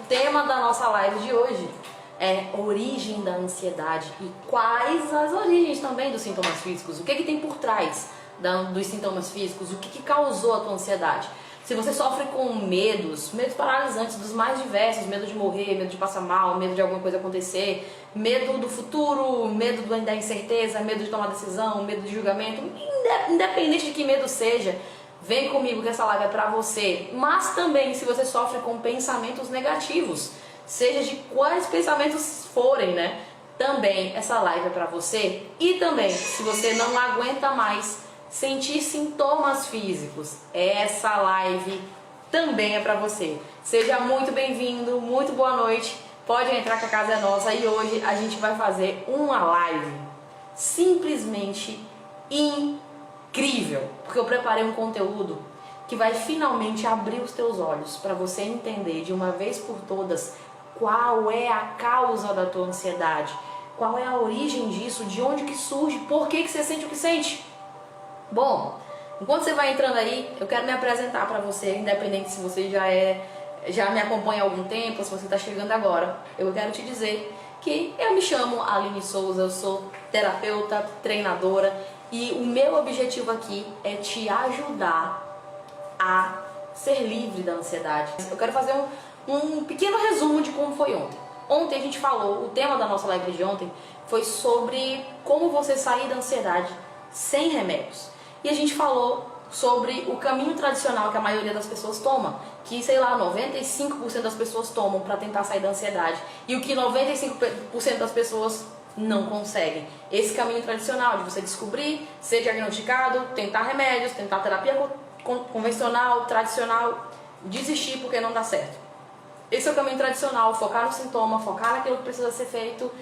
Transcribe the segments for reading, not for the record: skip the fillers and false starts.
tema da nossa live de hoje é origem da ansiedade e quais as origens também dos sintomas físicos. O que tem por trás dos sintomas físicos? O que causou a tua ansiedade? Se você sofre com medos paralisantes dos mais diversos, medo de morrer, medo de passar mal, medo de alguma coisa acontecer, medo do futuro, medo da incerteza, medo de tomar decisão, medo de julgamento, independente de que medo seja, vem comigo que essa live é pra você. Mas também se você sofre com pensamentos negativos, seja de quais pensamentos forem, né? Também essa live é pra você. E também, se você não aguenta mais sentir sintomas físicos, essa live também é pra você. Seja muito bem-vindo, muito boa noite. Pode entrar que a casa é nossa e hoje a gente vai fazer uma live simplesmente incrível, porque eu preparei um conteúdo que vai finalmente abrir os teus olhos para você entender de uma vez por todas qual é a causa da tua ansiedade, qual é a origem disso, de onde que surge, por que você sente o que sente. Bom, enquanto você vai entrando aí, eu quero me apresentar para você, independente se você já me acompanha há algum tempo, se você está chegando agora. Eu quero te dizer que eu me chamo Aline Souza, eu sou terapeuta, treinadora e o meu objetivo aqui é te ajudar a ser livre da ansiedade. Eu quero fazer um pequeno resumo de como foi ontem. Ontem a gente falou, o tema da nossa live de ontem foi sobre como você sair da ansiedade sem remédios. E a gente falou sobre o caminho tradicional que a maioria das pessoas toma, que, sei lá, 95% das pessoas tomam para tentar sair da ansiedade, e o que 95% das pessoas não conseguem. Esse caminho tradicional de você descobrir, ser diagnosticado, tentar remédios, tentar terapia convencional, tradicional, desistir porque não dá certo. Esse é o caminho tradicional, focar no sintoma, focar naquilo que precisa ser feito,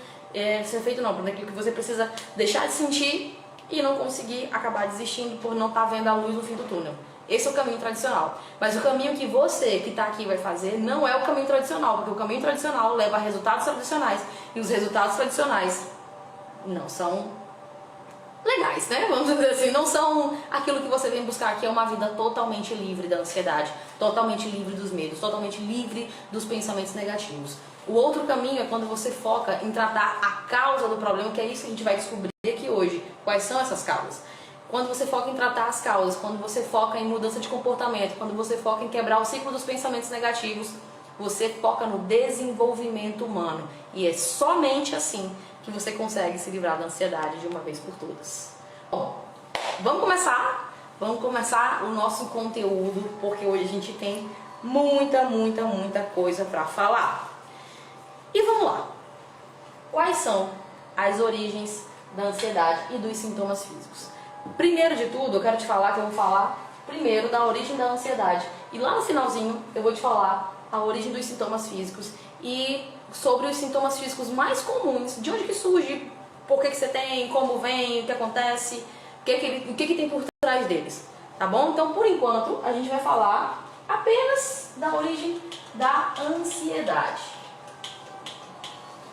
naquilo que você precisa deixar de sentir e não conseguir acabar desistindo por não estar vendo a luz no fim do túnel. Esse é o caminho tradicional. Mas o caminho que você que está aqui vai fazer não é o caminho tradicional, porque o caminho tradicional leva a resultados tradicionais e os resultados tradicionais não são legais, né? Vamos dizer assim, não são aquilo que você vem buscar aqui, é uma vida totalmente livre da ansiedade, totalmente livre dos medos, totalmente livre dos pensamentos negativos. O outro caminho é quando você foca em tratar a causa do problema, que é isso que a gente vai descobrir aqui hoje. Quais são essas causas? Quando você foca em tratar as causas, quando você foca em mudança de comportamento, quando você foca em quebrar o ciclo dos pensamentos negativos, você foca no desenvolvimento humano. E é somente assim que você consegue se livrar da ansiedade de uma vez por todas. Bom, vamos começar o nosso conteúdo, porque hoje a gente tem muita coisa para falar. E vamos lá. Quais são as origens da ansiedade e dos sintomas físicos? Primeiro de tudo, eu quero te falar que eu vou falar primeiro da origem da ansiedade. E lá no finalzinho eu vou te falar a origem dos sintomas físicos e sobre os sintomas físicos mais comuns, de onde que surge, por que você tem, como vem, o que acontece, o que tem por trás deles, tá bom? Então, por enquanto, a gente vai falar apenas da origem da ansiedade,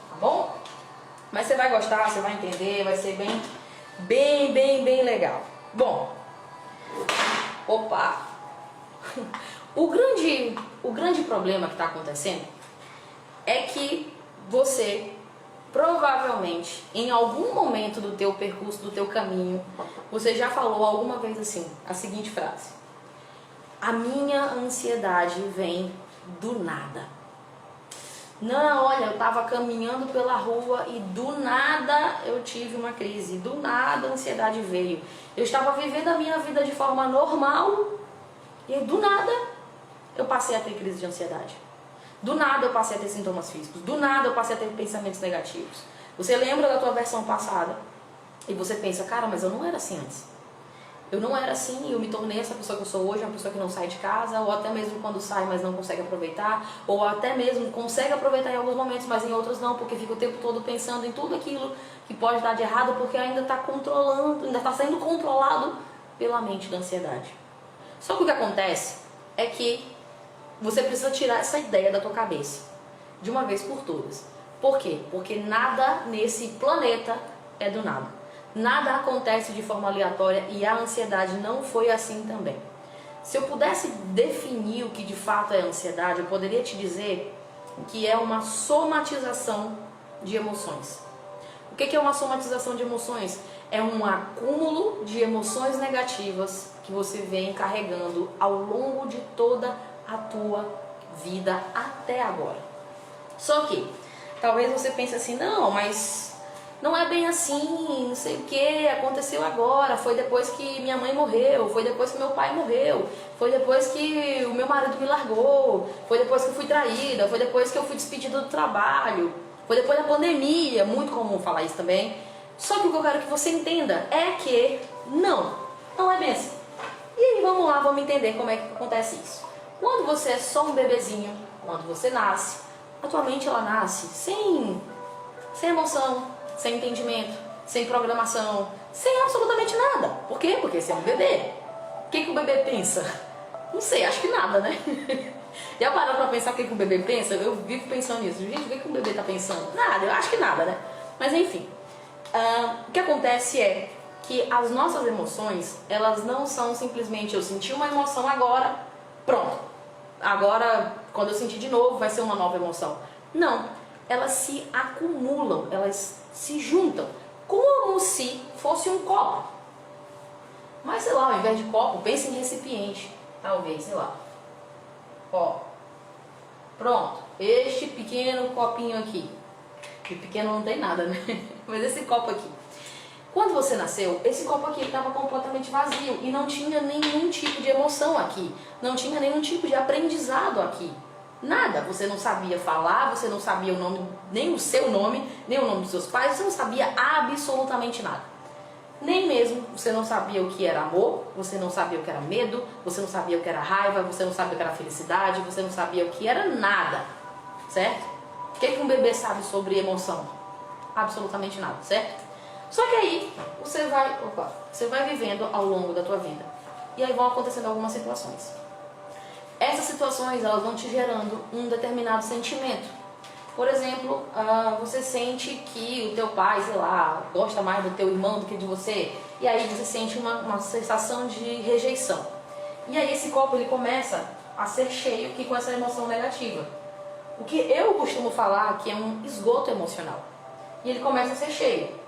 tá bom? Mas você vai gostar, você vai entender, vai ser bem legal. Bom, opa! O grande problema que está acontecendo é que você, provavelmente, em algum momento do teu percurso, do teu caminho, você já falou alguma vez assim, a seguinte frase: a minha ansiedade vem do nada. Não, olha, eu estava caminhando pela rua e do nada eu tive uma crise, do nada a ansiedade veio. Eu estava vivendo a minha vida de forma normal e do nada eu passei a ter crise de ansiedade. Do nada eu passei a ter sintomas físicos, do nada eu passei a ter pensamentos negativos. Você lembra da tua versão passada e você pensa, cara, mas eu não era assim antes. Eu não era assim e eu me tornei essa pessoa que eu sou hoje, uma pessoa que não sai de casa, ou até mesmo quando sai, mas não consegue aproveitar, ou até mesmo consegue aproveitar em alguns momentos, mas em outros não, porque fica o tempo todo pensando em tudo aquilo que pode dar de errado, porque ainda está sendo controlado pela mente da ansiedade. Só que o que acontece é que você precisa tirar essa ideia da tua cabeça, de uma vez por todas. Por quê? Porque nada nesse planeta é do nada. Nada acontece de forma aleatória e a ansiedade não foi assim também. Se eu pudesse definir o que de fato é ansiedade, eu poderia te dizer que é uma somatização de emoções. O que é uma somatização de emoções? É um acúmulo de emoções negativas que você vem carregando ao longo de toda a tua vida até agora. Só que, talvez você pense assim, não, mas não é bem assim, não sei o que, aconteceu agora, foi depois que minha mãe morreu, foi depois que meu pai morreu, foi depois que o meu marido me largou, foi depois que eu fui traída, foi depois que eu fui despedida do trabalho, foi depois da pandemia, muito comum falar isso também. Só que o que eu quero que você entenda é que não é bem assim. E aí vamos lá, vamos entender como é que acontece isso. Quando você é só um bebezinho, quando você nasce, a tua mente ela nasce sem emoção, sem entendimento, sem programação, sem absolutamente nada. Por quê? Porque você é um bebê. O que o bebê pensa? Não sei, acho que nada, né? Já parou pra pensar o que o bebê pensa? Eu vivo pensando nisso. Gente, o que o bebê tá pensando? Nada, eu acho que nada, né? Mas enfim, o que acontece é que as nossas emoções, elas não são simplesmente eu senti uma emoção agora, pronto. Agora, quando eu sentir de novo, vai ser uma nova emoção. Não, elas se acumulam, elas se juntam, como se fosse um copo. Mas sei lá, ao invés de copo, pense em recipiente, talvez, sei lá. Ó, pronto, este pequeno copinho aqui. Que pequeno não tem nada, né? Mas esse copo aqui. Quando você nasceu, esse copo aqui estava completamente vazio e não tinha nenhum tipo de emoção aqui. Não tinha nenhum tipo de aprendizado aqui. Nada. Você não sabia falar, você não sabia o nome, nem o seu nome, nem o nome dos seus pais, você não sabia absolutamente nada. Nem mesmo você não sabia o que era amor, você não sabia o que era medo, você não sabia o que era raiva, você não sabia o que era felicidade, você não sabia o que era nada. Certo? O que um bebê sabe sobre emoção? Absolutamente nada, certo? Só que aí você vai vivendo ao longo da tua vida. E aí vão acontecendo algumas situações. Essas situações elas vão te gerando um determinado sentimento. Por exemplo, você sente que o teu pai, sei lá, gosta mais do teu irmão do que de você. E aí você sente uma sensação de rejeição. E aí esse copo ele começa a ser cheio aqui com essa emoção negativa. O que eu costumo falar que é um esgoto emocional. E ele começa a ser cheio.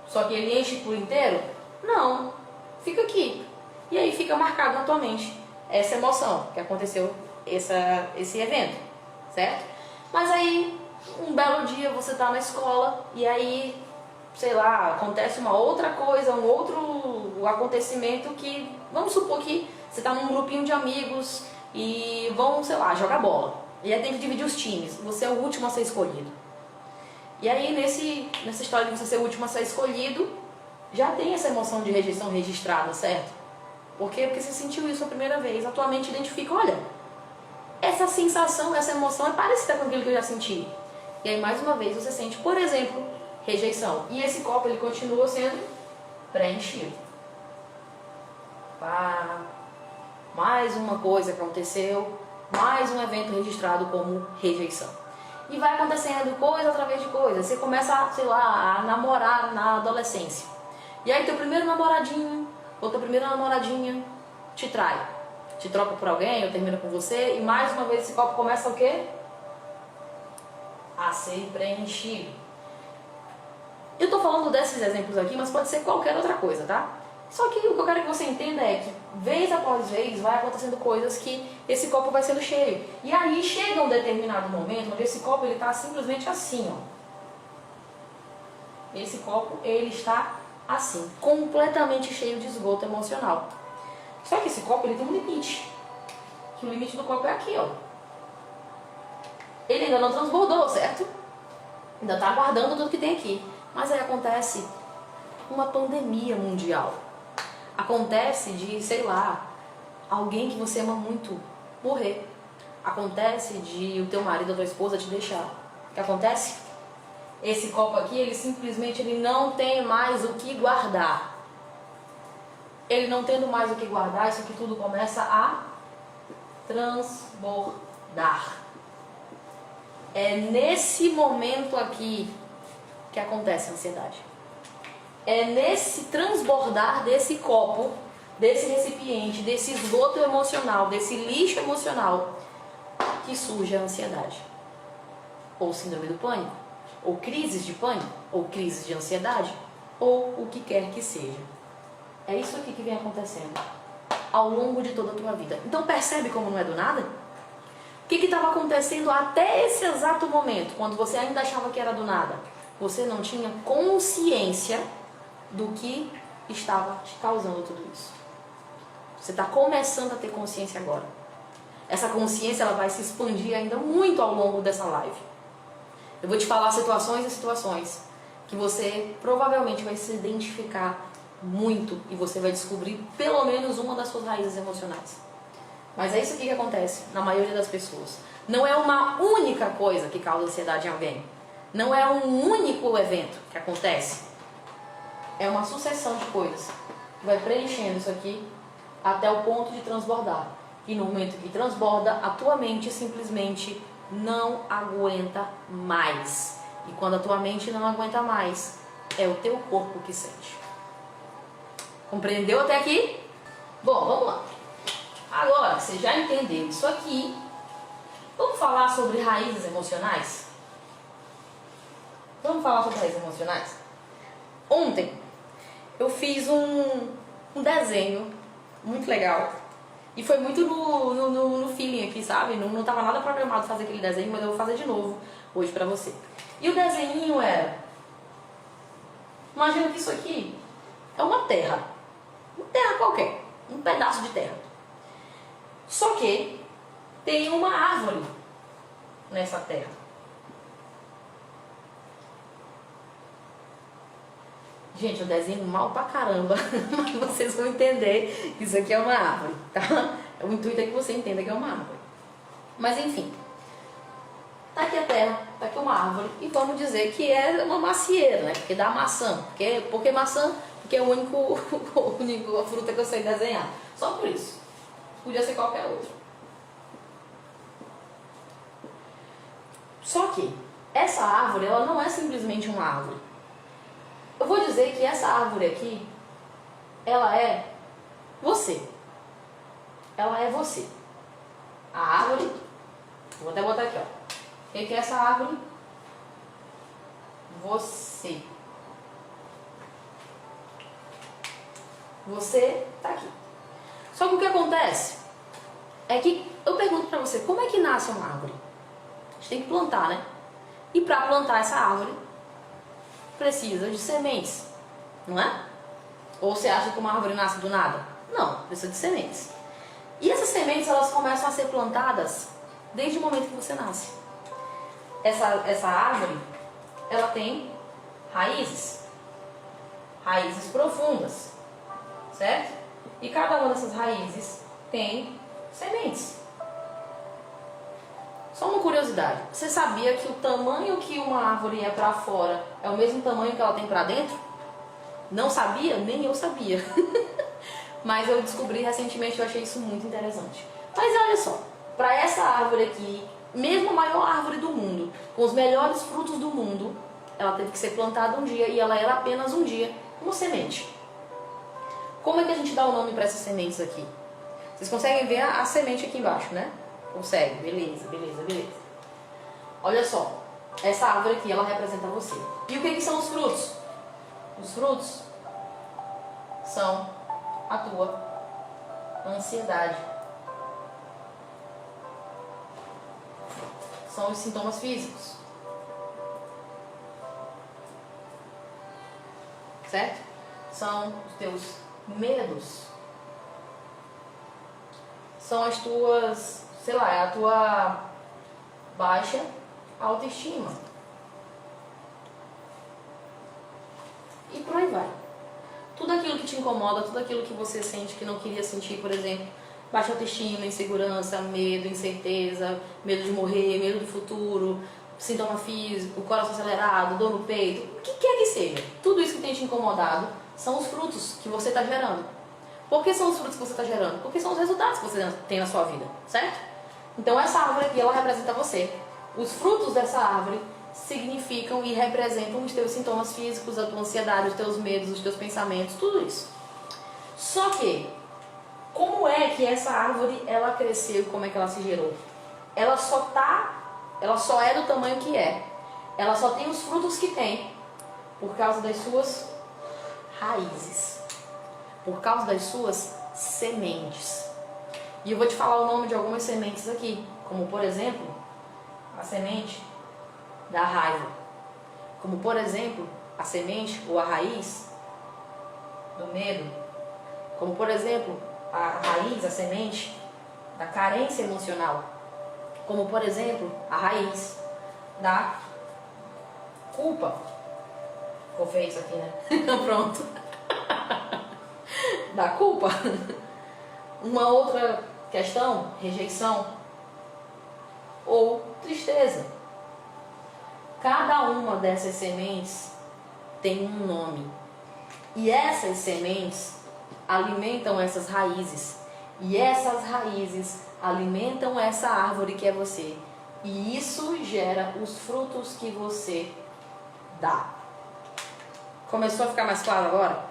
Só que ele enche por inteiro? Não. Fica aqui. E aí fica marcado na tua mente essa emoção que aconteceu esse evento, certo? Mas aí, um belo dia você tá na escola e aí, sei lá, acontece uma outra coisa, um outro acontecimento que, vamos supor que você tá num grupinho de amigos e vão, sei lá, jogar bola. E aí tem que dividir os times. Você é o último a ser escolhido. E aí, nessa história de você ser o último a ser escolhido, já tem essa emoção de rejeição registrada, certo? Por quê? Porque você sentiu isso a primeira vez. A tua mente identifica, olha, essa sensação, essa emoção é parecida com aquilo que eu já senti. E aí, mais uma vez, você sente, por exemplo, rejeição. E esse copo, ele continua sendo preenchido. Pá, mais uma coisa que aconteceu, mais um evento registrado como rejeição. E vai acontecendo coisa através de coisa. Você começa, sei lá, a namorar na adolescência. E aí teu primeiro namoradinho, ou tua primeira namoradinha te trai. Te troca por alguém, ou termina com você. E mais uma vez esse copo começa o quê? A ser preenchido. Eu tô falando desses exemplos aqui, mas pode ser qualquer outra coisa, tá? Só que o que eu quero que você entenda é que, vez após vez, vai acontecendo coisas que esse copo vai sendo cheio. E aí chega um determinado momento onde esse copo ele está simplesmente assim, ó. Esse copo, ele está assim, completamente cheio de esgoto emocional. Só que esse copo, ele tem um limite. Que o limite do copo é aqui, ó. Ele ainda não transbordou, certo? Ainda está guardando tudo que tem aqui. Mas aí acontece uma pandemia mundial. Acontece de, sei lá, alguém que você ama muito morrer. Acontece de o teu marido ou tua esposa te deixar. O que acontece? Esse copo aqui, ele simplesmente não tem mais o que guardar. Ele não tendo mais o que guardar, isso aqui tudo começa a transbordar. É nesse momento aqui que acontece a ansiedade. É nesse transbordar desse copo, desse recipiente, desse esgoto emocional, desse lixo emocional, que surge a ansiedade, ou síndrome do pânico, ou crises de pânico, ou crises de ansiedade, ou o que quer que seja. É isso aqui que vem acontecendo ao longo de toda a tua vida. Então percebe como não é do nada? O que estava acontecendo até esse exato momento, quando você ainda achava que era do nada? Você não tinha consciência do que estava te causando tudo isso. Você está começando a ter consciência agora. Essa consciência ela vai se expandir ainda muito ao longo dessa live. Eu vou te falar situações e situações que você provavelmente vai se identificar muito e você vai descobrir pelo menos uma das suas raízes emocionais. Mas é isso aqui que acontece na maioria das pessoas. Não é uma única coisa que causa ansiedade em alguém. Não é um único evento que acontece. É uma sucessão de coisas que vai preenchendo isso aqui até o ponto de transbordar. E no momento que transborda, a tua mente simplesmente não aguenta mais. E quando a tua mente não aguenta mais, é o teu corpo que sente. Compreendeu até aqui? Bom, vamos lá. Agora, você já entendeu isso aqui. Vamos falar sobre raízes emocionais? Vamos falar sobre raízes emocionais? Ontem, eu fiz um desenho muito legal. E foi muito no feeling aqui, sabe? Não estava nada programado fazer aquele desenho, mas eu vou fazer de novo hoje pra você. E o desenho era... Imagina que isso aqui é uma terra. Uma terra qualquer. Um pedaço de terra. Só que tem uma árvore nessa terra. Gente, eu desenho mal pra caramba, mas vocês vão entender que isso aqui é uma árvore, tá? O intuito é que você entenda que é uma árvore. Mas enfim, tá aqui a terra, tá aqui uma árvore, e vamos dizer que é uma macieira, né? Porque dá maçã. Por que maçã? Porque é a única fruta que eu sei desenhar. Só por isso. Podia ser qualquer outra. Só que essa árvore, ela não é simplesmente uma árvore. Eu vou dizer que essa árvore aqui, ela é você. Ela é você. A árvore, vou até botar aqui, ó. O que é essa árvore? Você. Você tá aqui. Só que o que acontece é que eu pergunto pra você, como é que nasce uma árvore? A gente tem que plantar, né? E pra plantar essa árvore, precisa de sementes, não é? Ou você acha que uma árvore nasce do nada? Não, precisa de sementes. E essas sementes, elas começam a ser plantadas desde o momento que você nasce. Essa árvore, ela tem raízes profundas, certo? E cada uma dessas raízes tem sementes. Só uma curiosidade, você sabia que o tamanho que uma árvore é para fora é o mesmo tamanho que ela tem para dentro? Não sabia? Nem eu sabia. Mas eu descobri recentemente e eu achei isso muito interessante. Mas olha só, para essa árvore aqui, mesmo a maior árvore do mundo, com os melhores frutos do mundo, ela teve que ser plantada um dia e ela era apenas um dia uma semente. Como é que a gente dá o nome para essas sementes aqui? Vocês conseguem ver a semente aqui embaixo, né? Consegue, beleza. Olha só, essa árvore aqui, ela representa você. E o que são os frutos? Os frutos são a tua ansiedade. São os sintomas físicos. Certo? São os teus medos. São as tuas, sei lá, é a tua baixa autoestima. E por aí vai. Tudo aquilo que te incomoda, tudo aquilo que você sente que não queria sentir, por exemplo, baixa autoestima, insegurança, medo, incerteza, medo de morrer, medo do futuro, sintoma físico, coração acelerado, dor no peito, o que quer que seja. Tudo isso que tem te incomodado são os frutos que você está gerando. Por que são os frutos que você está gerando? Porque são os resultados que você tem na sua vida, certo? Então essa árvore aqui, ela representa você. Os frutos dessa árvore significam e representam os teus sintomas físicos, a tua ansiedade, os teus medos, os teus pensamentos, tudo isso. Só que, como é que essa árvore, ela cresceu e como é que ela se gerou? ela só é do tamanho que é. Ela só tem os frutos que tem por causa das suas raízes, por causa das suas sementes. E eu vou te falar o nome de algumas sementes aqui, como por exemplo, a semente da raiva, como por exemplo, a semente ou a raiz do medo, como por exemplo, a raiz, a semente da carência emocional, como por exemplo, a raiz da culpa. Ficou feio isso aqui, né? Pronto. Da culpa. Uma outra questão, rejeição ou tristeza. Cada uma dessas sementes tem um nome. E essas sementes alimentam essas raízes. E essas raízes alimentam essa árvore que é você. E isso gera os frutos que você dá. Começou a ficar mais claro agora?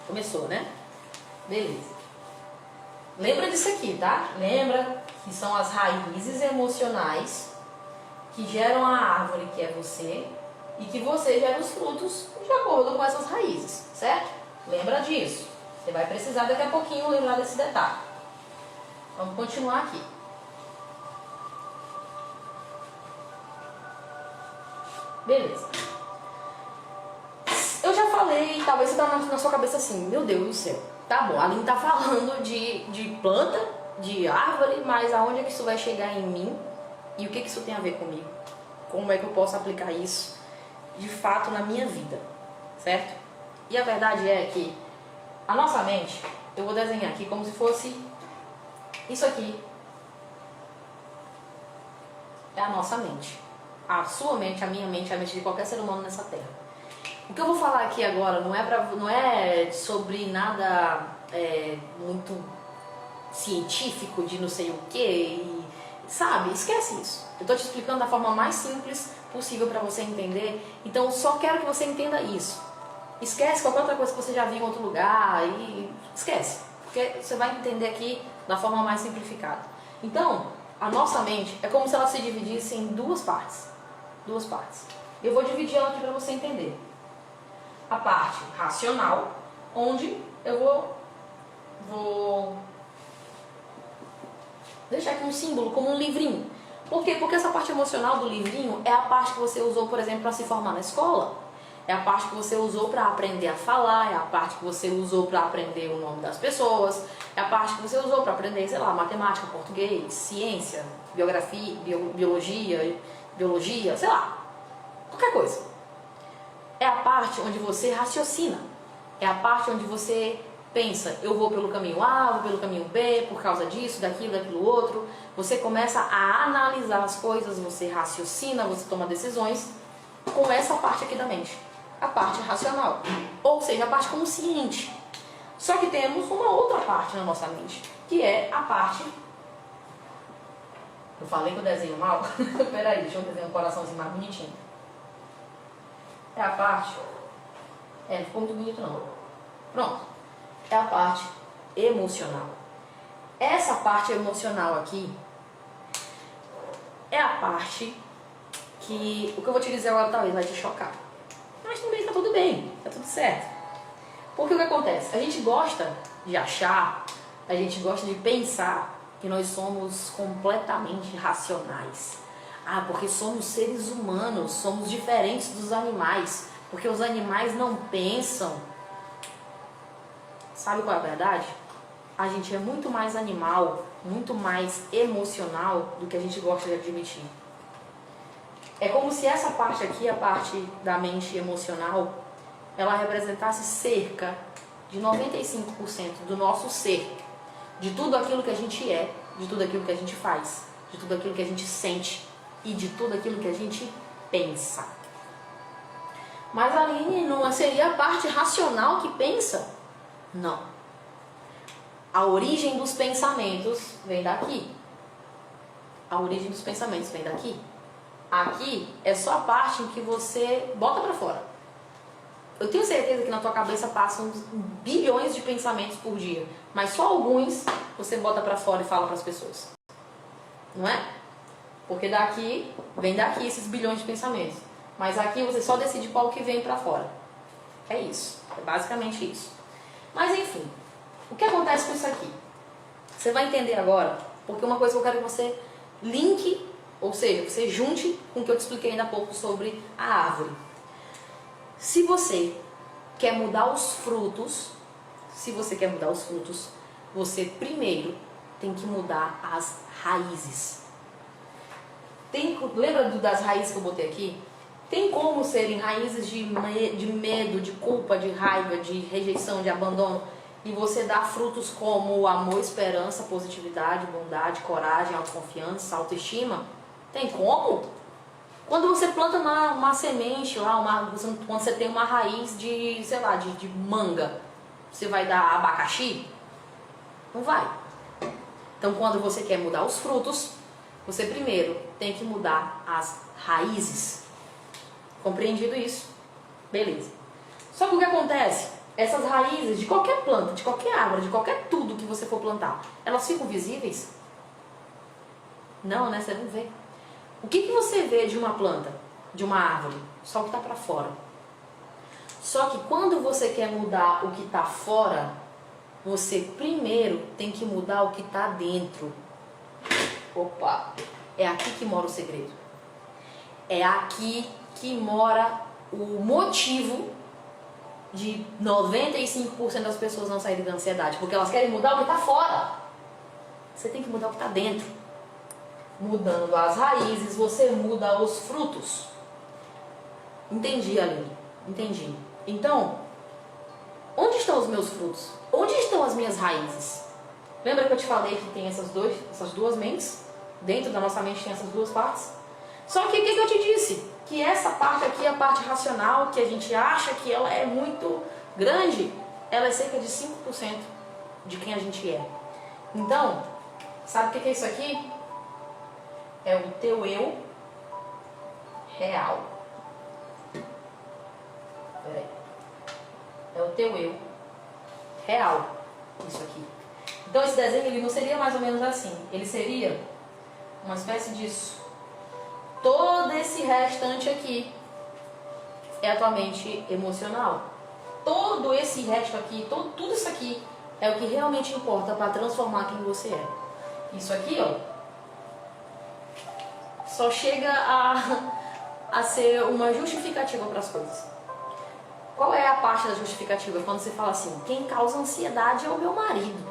Começou, né? Beleza. Lembra disso aqui, tá? Lembra que são as raízes emocionais que geram a árvore que é você e que você gera os frutos de acordo com essas raízes, certo? Lembra disso. Você vai precisar daqui a pouquinho lembrar desse detalhe. Vamos continuar aqui. Beleza. Eu já falei, talvez você tá na sua cabeça assim, meu Deus do céu. Tá bom, a Aline tá falando de planta, de árvore, mas aonde é que isso vai chegar em mim? E o que isso tem a ver comigo? Como é que eu posso aplicar isso de fato na minha vida, certo? E a verdade é que a nossa mente, eu vou desenhar aqui como se fosse isso aqui. É a nossa mente. A sua mente, a minha mente, a mente de qualquer ser humano nessa terra. O que eu vou falar aqui agora não é sobre nada muito científico de não sei o que, sabe? Esquece isso. Eu estou te explicando da forma mais simples possível para você entender. Então eu só quero que você entenda isso. Esquece qualquer outra coisa que você já viu em outro lugar e esquece, porque você vai entender aqui da forma mais simplificada. Então, a nossa mente é como se ela se dividisse em duas partes. Duas partes. Eu vou dividir ela aqui para você entender. A parte racional, onde eu vou deixar aqui um símbolo, como um livrinho. Por quê? Porque essa parte emocional do livrinho é a parte que você usou, por exemplo, para se formar na escola. É a parte que você usou para aprender a falar, é a parte que você usou para aprender o nome das pessoas, é a parte que você usou para aprender, sei lá, matemática, português, ciência, biografia, biologia, sei lá, qualquer coisa. É a parte onde você raciocina, é a parte onde você pensa, eu vou pelo caminho A, vou pelo caminho B, por causa disso, daquilo outro. Você começa a analisar as coisas, você raciocina, você toma decisões com essa parte aqui da mente, a parte racional, ou seja, a parte consciente. Só que temos uma outra parte na nossa mente, que é a parte... Eu falei que eu desenho mal? Peraí, deixa eu desenhar um coraçãozinho mais bonitinho. É a parte... não ficou muito bonito não. Pronto. É a parte emocional. Essa parte emocional aqui é a parte que... O que eu vou te dizer agora talvez vai te chocar. Mas também tá tudo bem, tá tudo certo. Porque o que acontece? A gente gosta de achar, a gente gosta de pensar que nós somos completamente racionais. Ah, porque somos seres humanos, somos diferentes dos animais, porque os animais não pensam. Sabe qual é a verdade? A gente é muito mais animal, muito mais emocional do que a gente gosta de admitir. É como se essa parte aqui, a parte da mente emocional, ela representasse cerca de 95% do nosso ser, de tudo aquilo que a gente é, de tudo aquilo que a gente faz, de tudo aquilo que a gente sente e de tudo aquilo que a gente pensa. Mas a Aline não seria a parte racional que pensa? Não. A origem dos pensamentos vem daqui. A origem dos pensamentos vem daqui. Aqui é só a parte em que você bota pra fora. Eu tenho certeza que na tua cabeça passam bilhões de pensamentos por dia, mas só alguns você bota pra fora e fala pras pessoas. não é? Porque daqui, vem daqui esses bilhões de pensamentos. Mas aqui você só decide qual que vem pra fora. É isso, é basicamente isso. Mas enfim, o que acontece com isso aqui? Você vai entender agora, porque uma coisa que eu quero que você linke, ou seja, você junte com o que eu te expliquei ainda há pouco sobre a árvore. Se você quer mudar os frutos, você primeiro tem que mudar as raízes. Lembra das raízes que eu botei aqui? Tem como serem raízes de medo, de culpa, de raiva, de rejeição, de abandono, e você dá frutos como amor, esperança, positividade, bondade, coragem, autoconfiança, autoestima? Tem como? Quando você planta uma semente lá, quando você tem uma raiz de, sei lá, de manga, você vai dar abacaxi? Não vai. Então, quando você quer mudar os frutos, você primeiro tem que mudar as raízes. Compreendido isso? Beleza. Só que o que acontece? Essas raízes de qualquer planta, de qualquer árvore, de qualquer tudo que você for plantar, elas ficam visíveis? Não, né? Você não vê. O que você vê de uma planta, de uma árvore? Só o que está para fora. Só que quando você quer mudar o que está fora, você primeiro tem que mudar o que está dentro. Opa! É aqui que mora o segredo. É aqui que mora o motivo de 95% das pessoas não saírem da ansiedade. Porque elas querem mudar o que está fora. Você tem que mudar o que está dentro. Mudando as raízes, você muda os frutos. Entendi, Aline. Entendi. Então, onde estão os meus frutos? Onde estão as minhas raízes? Lembra que eu te falei que tem essas duas mentes? Dentro da nossa mente tem essas duas partes? Só que o que eu te disse? Que essa parte aqui, a parte racional, que a gente acha que ela é muito grande, ela é cerca de 5% de quem a gente é. Então, sabe o que é isso aqui? É o teu eu real. Peraí. É o teu eu real. Isso aqui. Então esse desenho ele não seria mais ou menos assim. Ele seria uma espécie disso. Todo esse restante aqui é a tua mente emocional. Todo esse resto aqui, tudo isso aqui é o que realmente importa para transformar quem você é. Isso aqui, ó, só chega a ser uma justificativa para as coisas. Qual é a parte da justificativa? Quando você fala assim, quem causa ansiedade é o meu marido.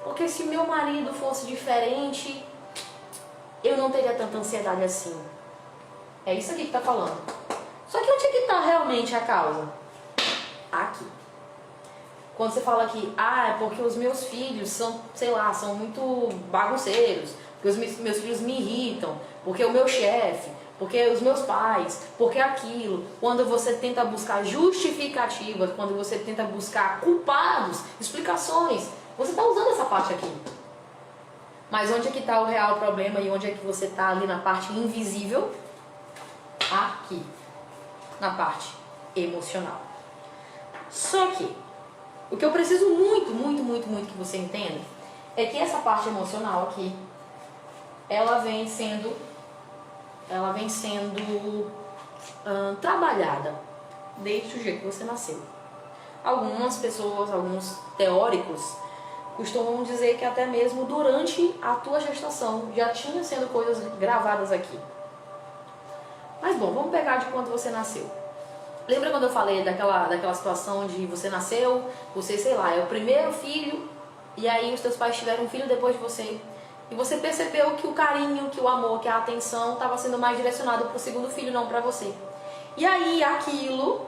Porque se meu marido fosse diferente, eu não teria tanta ansiedade assim. É isso aqui que está falando. Só que onde é que está realmente a causa? Aqui. Quando você fala aqui, é porque os meus filhos são, sei lá, são muito bagunceiros, porque os meus filhos me irritam, porque o meu chefe, porque os meus pais, porque aquilo. Quando você tenta buscar justificativas, quando você tenta buscar culpados, explicações, você está usando essa parte aqui. Mas onde é que está o real problema e onde é que você está ali na parte invisível? Aqui, na parte emocional. Só que o que eu preciso muito que você entenda é que essa parte emocional aqui, ela vem sendo trabalhada desde o jeito que você nasceu. Algumas pessoas, alguns teóricos costumam dizer que até mesmo durante a tua gestação já tinha sendo coisas gravadas aqui. Mas bom, vamos pegar de quando você nasceu. Lembra quando eu falei daquela situação de você nasceu, você, sei lá, é o primeiro filho, e aí os teus pais tiveram um filho depois de você, e você percebeu que o carinho, que o amor, que a atenção estava sendo mais direcionado para o segundo filho, não para você. E aí aquilo,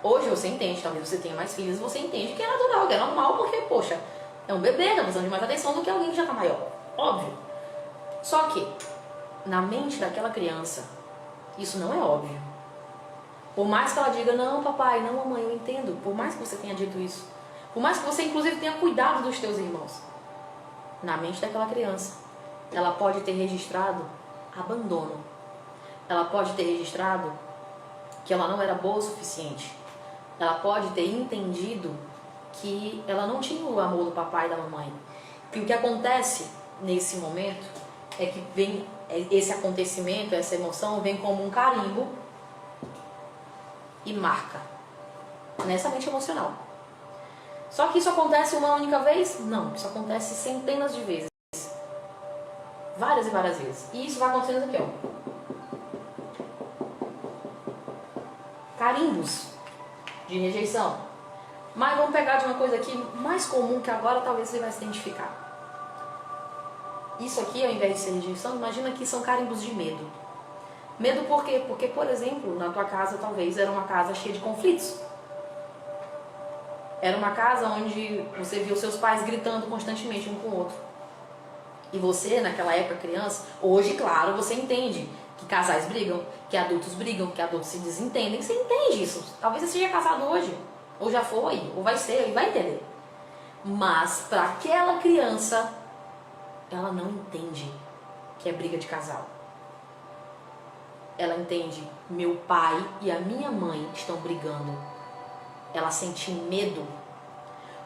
hoje você entende, talvez você tenha mais filhos, você entende que é natural, que é normal, porque, poxa, é um bebê, tá precisando de mais atenção do que alguém que já está maior. Óbvio. Só que, na mente daquela criança, isso não é óbvio. Por mais que ela diga, não papai, não mamãe, eu entendo. Por mais que você tenha dito isso. Por mais que você inclusive tenha cuidado dos teus irmãos. Na mente daquela criança, ela pode ter registrado abandono. Ela pode ter registrado que ela não era boa o suficiente. Ela pode ter entendido que ela não tinha o amor do papai e da mamãe. E o que acontece nesse momento é que vem esse acontecimento, essa emoção vem como um carimbo e marca nessa mente emocional. Só que isso acontece uma única vez? Não, isso acontece centenas de vezes. Várias e várias vezes. E isso vai acontecendo aqui, ó. Carimbos de rejeição. Mas vamos pegar de uma coisa aqui mais comum que agora talvez você vai se identificar. Isso aqui, ao invés de ser rejeição, imagina que são carimbos de medo. Medo por quê? Porque, por exemplo, na tua casa talvez era uma casa cheia de conflitos. Era uma casa onde você viu seus pais gritando constantemente um com o outro. E você, naquela época, criança, hoje, claro, você entende que casais brigam, que adultos se desentendem. Você entende isso. Talvez você seja casado hoje, ou já foi, ou vai ser, e vai entender. Mas, para aquela criança, ela não entende que é briga de casal. Ela entende, meu pai e a minha mãe estão brigando. Ela sente medo.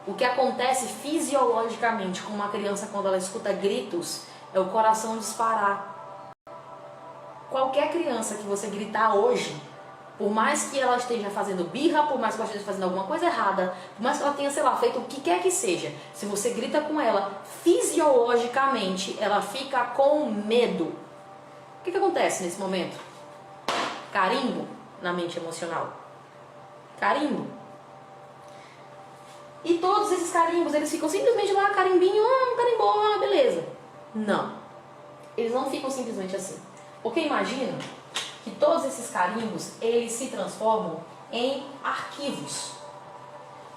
O que acontece fisiologicamente com uma criança quando ela escuta gritos é o coração disparar. Qualquer criança que você gritar hoje, por mais que ela esteja fazendo birra, por mais que ela esteja fazendo alguma coisa errada, por mais que ela tenha, sei lá, feito o que quer que seja, se você grita com ela, fisiologicamente ela fica com medo. O que acontece nesse momento? Carimbo na mente emocional. Carimbo. E todos esses carimbos, eles ficam simplesmente lá, carimbinho, carimbou, beleza. Não. Eles não ficam simplesmente assim. Porque imagina que todos esses carimbos, eles se transformam em arquivos.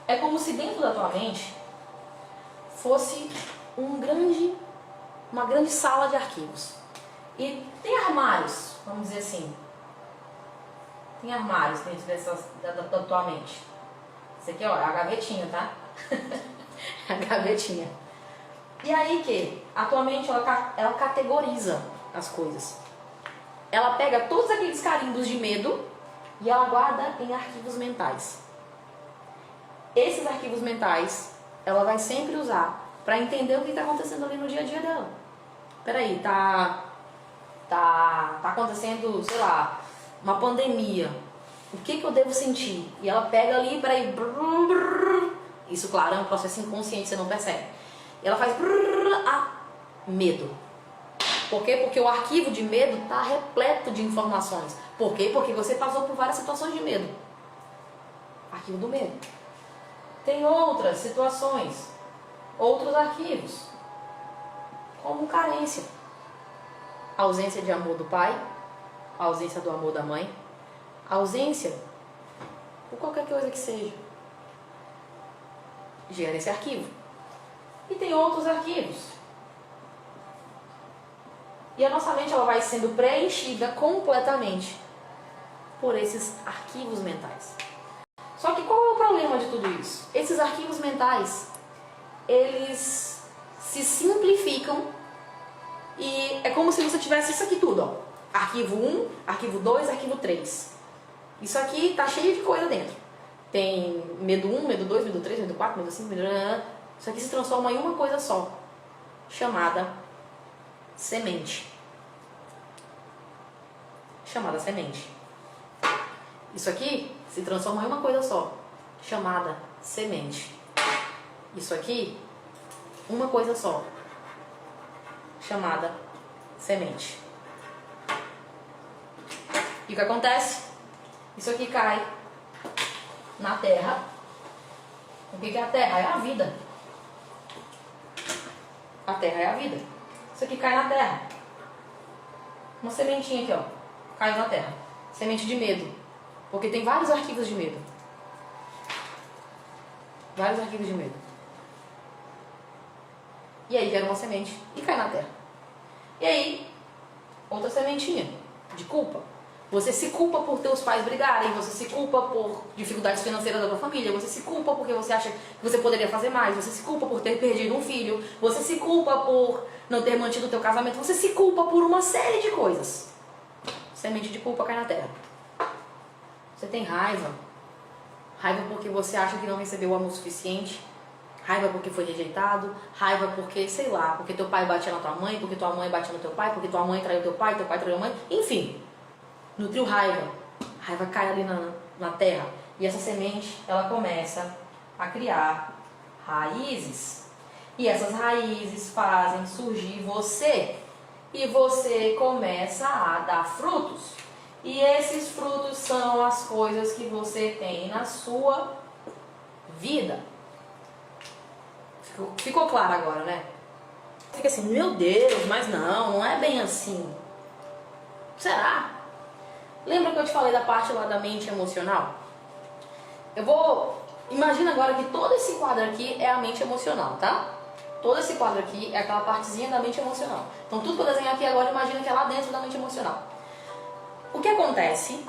É como se dentro da tua mente fosse uma grande sala de arquivos. E tem armários, vamos dizer assim. Tem armários dentro da tua mente. Isso aqui, ó, é a gavetinha, tá? A gavetinha. E aí que a tua mente, ela categoriza as coisas. Ela pega todos aqueles carimbos de medo e ela guarda em arquivos mentais. Esses arquivos mentais, ela vai sempre usar para entender o que está acontecendo ali no dia a dia dela. Peraí, tá acontecendo, sei lá, uma pandemia. O que eu devo sentir? E ela pega ali para ir... Isso, claro, é um processo inconsciente, você não percebe. E ela faz... medo. Por quê? Porque o arquivo de medo está repleto de informações. Por quê? Porque você passou por várias situações de medo. Arquivo do medo. Tem outras situações, outros arquivos, como carência. Ausência de amor do pai, ausência do amor da mãe, ausência por qualquer coisa que seja. Gera esse arquivo. E tem outros arquivos. E a nossa mente ela vai sendo preenchida completamente por esses arquivos mentais. Só que qual é o problema de tudo isso? Esses arquivos mentais, eles se simplificam e é como se você tivesse isso aqui tudo, ó. Arquivo 1, arquivo 2, arquivo 3. Isso aqui tá cheio de coisa dentro. Tem medo 1, medo 2, medo 3, medo 4, medo 5, medo... Isso aqui se transforma em uma coisa só, chamada semente. Chamada semente. Isso aqui se transforma em uma coisa só, chamada semente. Isso aqui, uma coisa só, chamada semente. E o que acontece? Isso aqui cai na terra. O que é a terra? É a vida. A terra é a vida. Isso aqui cai na terra. Uma sementinha aqui, ó. Caiu na terra. Semente de medo. Porque tem vários arquivos de medo. Vários arquivos de medo. E aí gera uma semente e cai na terra. E aí, outra sementinha de culpa. Você se culpa por teus pais brigarem, você se culpa por dificuldades financeiras da tua família, você se culpa porque você acha que você poderia fazer mais, você se culpa por ter perdido um filho, você se culpa por não ter mantido o teu casamento, você se culpa por uma série de coisas. Semente de culpa cai na terra. Você tem raiva. Raiva porque você acha que não recebeu o amor suficiente. Raiva porque foi rejeitado, raiva porque, sei lá, porque teu pai batia na tua mãe, porque tua mãe batia no teu pai, porque tua mãe traiu teu pai traiu a mãe, enfim. Nutriu raiva. Raiva cai ali na terra. E essa semente, ela começa a criar raízes. E essas raízes fazem surgir você. E você começa a dar frutos. E esses frutos são as coisas que você tem na sua vida. Ficou claro agora, né? Fica assim, meu Deus, mas não é bem assim. Será? Lembra que eu te falei da parte lá da mente emocional? Imagina agora que todo esse quadro aqui é a mente emocional, tá? Todo esse quadro aqui é aquela partezinha da mente emocional. Então tudo que eu desenhar aqui agora, imagina que é lá dentro da mente emocional. O que acontece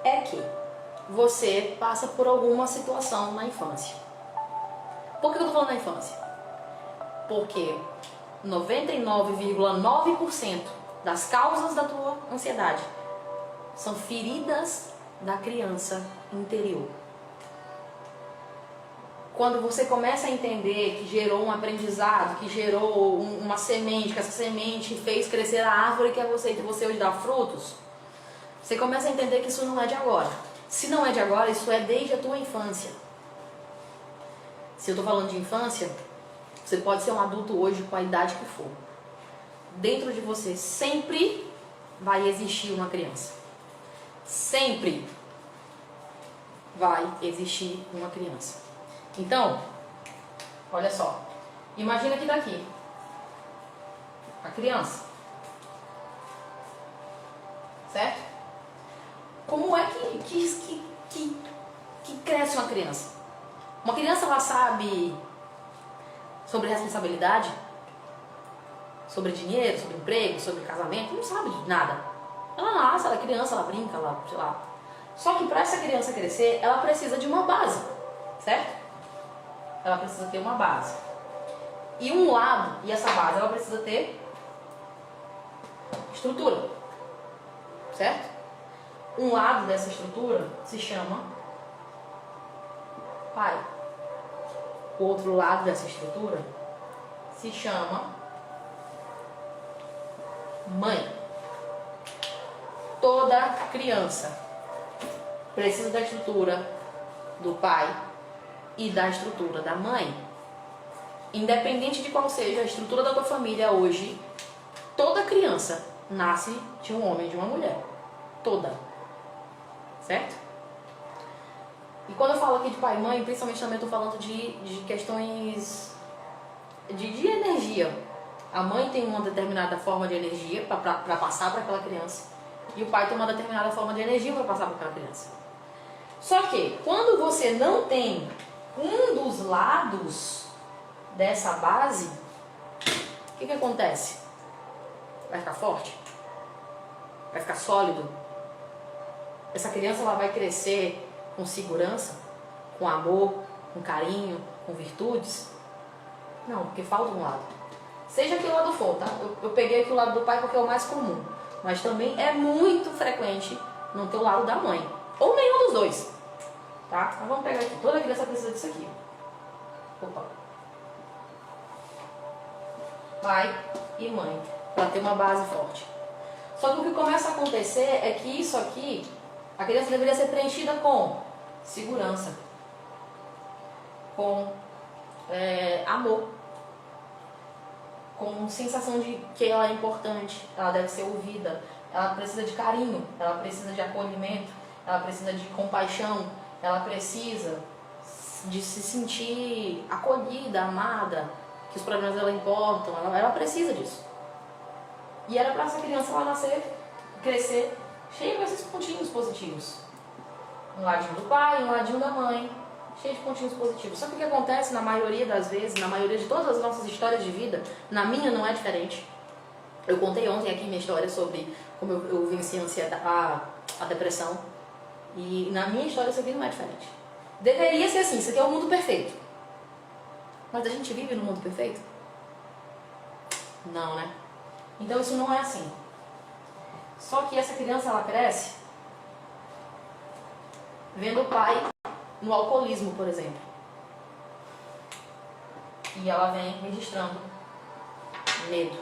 é que você passa por alguma situação na infância. Por que eu tô falando na infância? Porque 99,9% das causas da tua ansiedade são feridas da criança interior. Quando você começa a entender que gerou um aprendizado, que gerou uma semente, que essa semente fez crescer a árvore que é você e que você hoje dá frutos, você começa a entender que isso não é de agora. Se não é de agora, isso é desde a tua infância. Se eu estou falando de infância, você pode ser um adulto hoje com a idade que for. Dentro de você sempre vai existir uma criança. Sempre vai existir uma criança. Então, olha só. Imagina que daqui a criança. Certo? Como é que cresce uma criança? Uma criança, ela sabe sobre responsabilidade, sobre dinheiro, sobre emprego, sobre casamento, não sabe de nada. Ela nasce, ela é criança, ela brinca, ela, sei lá. Só que para essa criança crescer, ela precisa de uma base, certo? Ela precisa ter uma base. E um lado, e essa base, ela precisa ter estrutura, certo? Um lado dessa estrutura se chama pai. O outro lado dessa estrutura se chama mãe. Toda criança precisa da estrutura do pai e da estrutura da mãe. Independente de qual seja a estrutura da tua família hoje, toda criança nasce de um homem e de uma mulher. Toda. Certo? E quando eu falo aqui de pai e mãe, principalmente também estou falando de questões de energia. A mãe tem uma determinada forma de energia para passar para aquela criança. E o pai tem uma determinada forma de energia para passar para aquela criança. Só que, quando você não tem um dos lados dessa base, o que acontece? Vai ficar forte? Vai ficar sólido? Essa criança, ela vai crescer com segurança, com amor, com carinho, com virtudes? Não, porque falta um lado. Seja que lado for, tá? Eu peguei aqui o lado do pai porque é o mais comum. Mas também é muito frequente não ter o lado da mãe. Ou nenhum dos dois. Tá? Mas vamos pegar aqui. Toda criança precisa disso aqui. Opa. Pai e mãe. Para ter uma base forte. Só que o que começa a acontecer é que isso aqui, a criança deveria ser preenchida com segurança. Com amor. Com sensação de que ela é importante, ela deve ser ouvida, ela precisa de carinho, ela precisa de acolhimento, ela precisa de compaixão, ela precisa de se sentir acolhida, amada, que os problemas dela importam, ela precisa disso. E era para essa criança ela nascer, crescer, cheia desses pontinhos positivos. Um ladinho do pai, um ladinho da mãe, cheio de pontinhos positivos. Só que o que acontece na maioria das vezes, na maioria de todas as nossas histórias de vida, na minha não é diferente. Eu contei ontem aqui minha história sobre como eu venci a depressão. E na minha história isso aqui não é diferente. Deveria ser assim, isso aqui é o mundo perfeito. Mas a gente vive no mundo perfeito? Não, né? Então isso não é assim. Só que essa criança, ela cresce vendo o pai no alcoolismo, por exemplo. E ela vem registrando medo.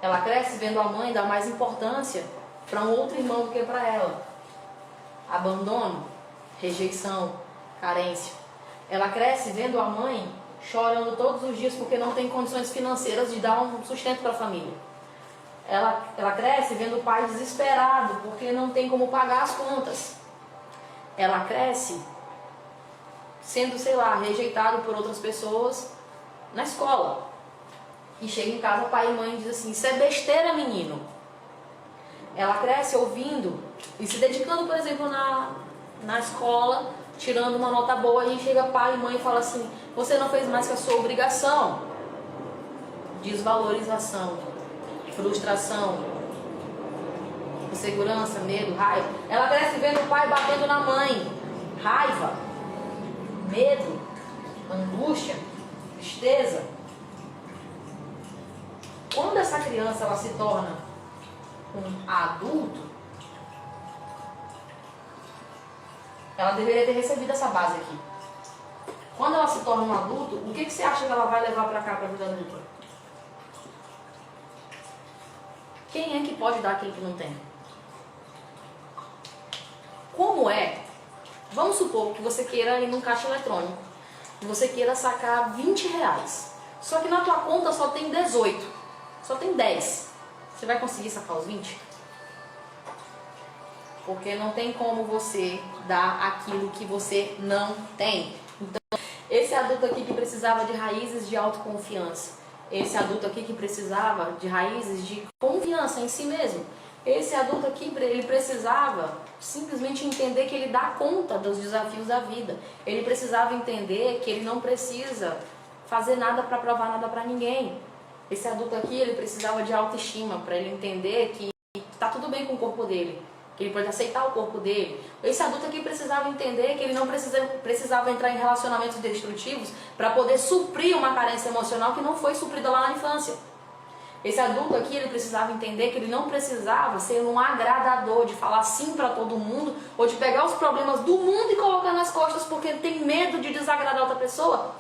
Ela cresce vendo a mãe dar mais importância para um outro irmão do que para ela. Abandono, rejeição, carência. Ela cresce vendo a mãe chorando todos os dias porque não tem condições financeiras de dar um sustento para a família. Ela cresce vendo o pai desesperado porque não tem como pagar as contas. Ela cresce sendo, sei lá, rejeitado por outras pessoas na escola. E chega em casa, pai e mãe diz assim: isso é besteira, menino. Ela cresce ouvindo e se dedicando, por exemplo, na escola, tirando uma nota boa, e chega pai e mãe e fala assim: você não fez mais que a sua obrigação. Desvalorização, frustração, insegurança, medo, raiva. Ela cresce vendo o pai batendo na mãe. Raiva, medo, angústia, tristeza. Quando essa criança ela se torna um adulto, ela deveria ter recebido essa base aqui. Quando ela se torna um adulto, o que você acha que ela vai levar para cá, para a vida adulta? Quem é que pode dar aquilo que não tem? Como é? Vamos supor que você queira ir num caixa eletrônico e você queira sacar R$20. Só que na tua conta só tem 18, só tem 10. Você vai conseguir sacar os 20? Porque não tem como você dar aquilo que você não tem. Então, esse adulto aqui que precisava de raízes de autoconfiança, esse adulto aqui que precisava de raízes de confiança em si mesmo, esse adulto aqui, ele precisava simplesmente entender que ele dá conta dos desafios da vida. Ele precisava entender que ele não precisa fazer nada para provar nada para ninguém. Esse adulto aqui, ele precisava de autoestima, para ele entender que está tudo bem com o corpo dele, que ele pode aceitar o corpo dele. Esse adulto aqui precisava entender que ele não precisava entrar em relacionamentos destrutivos para poder suprir uma carência emocional que não foi suprida lá na infância. Esse adulto aqui, ele precisava entender que ele não precisava ser um agradador, de falar sim para todo mundo, ou de pegar os problemas do mundo e colocar nas costas porque ele tem medo de desagradar outra pessoa.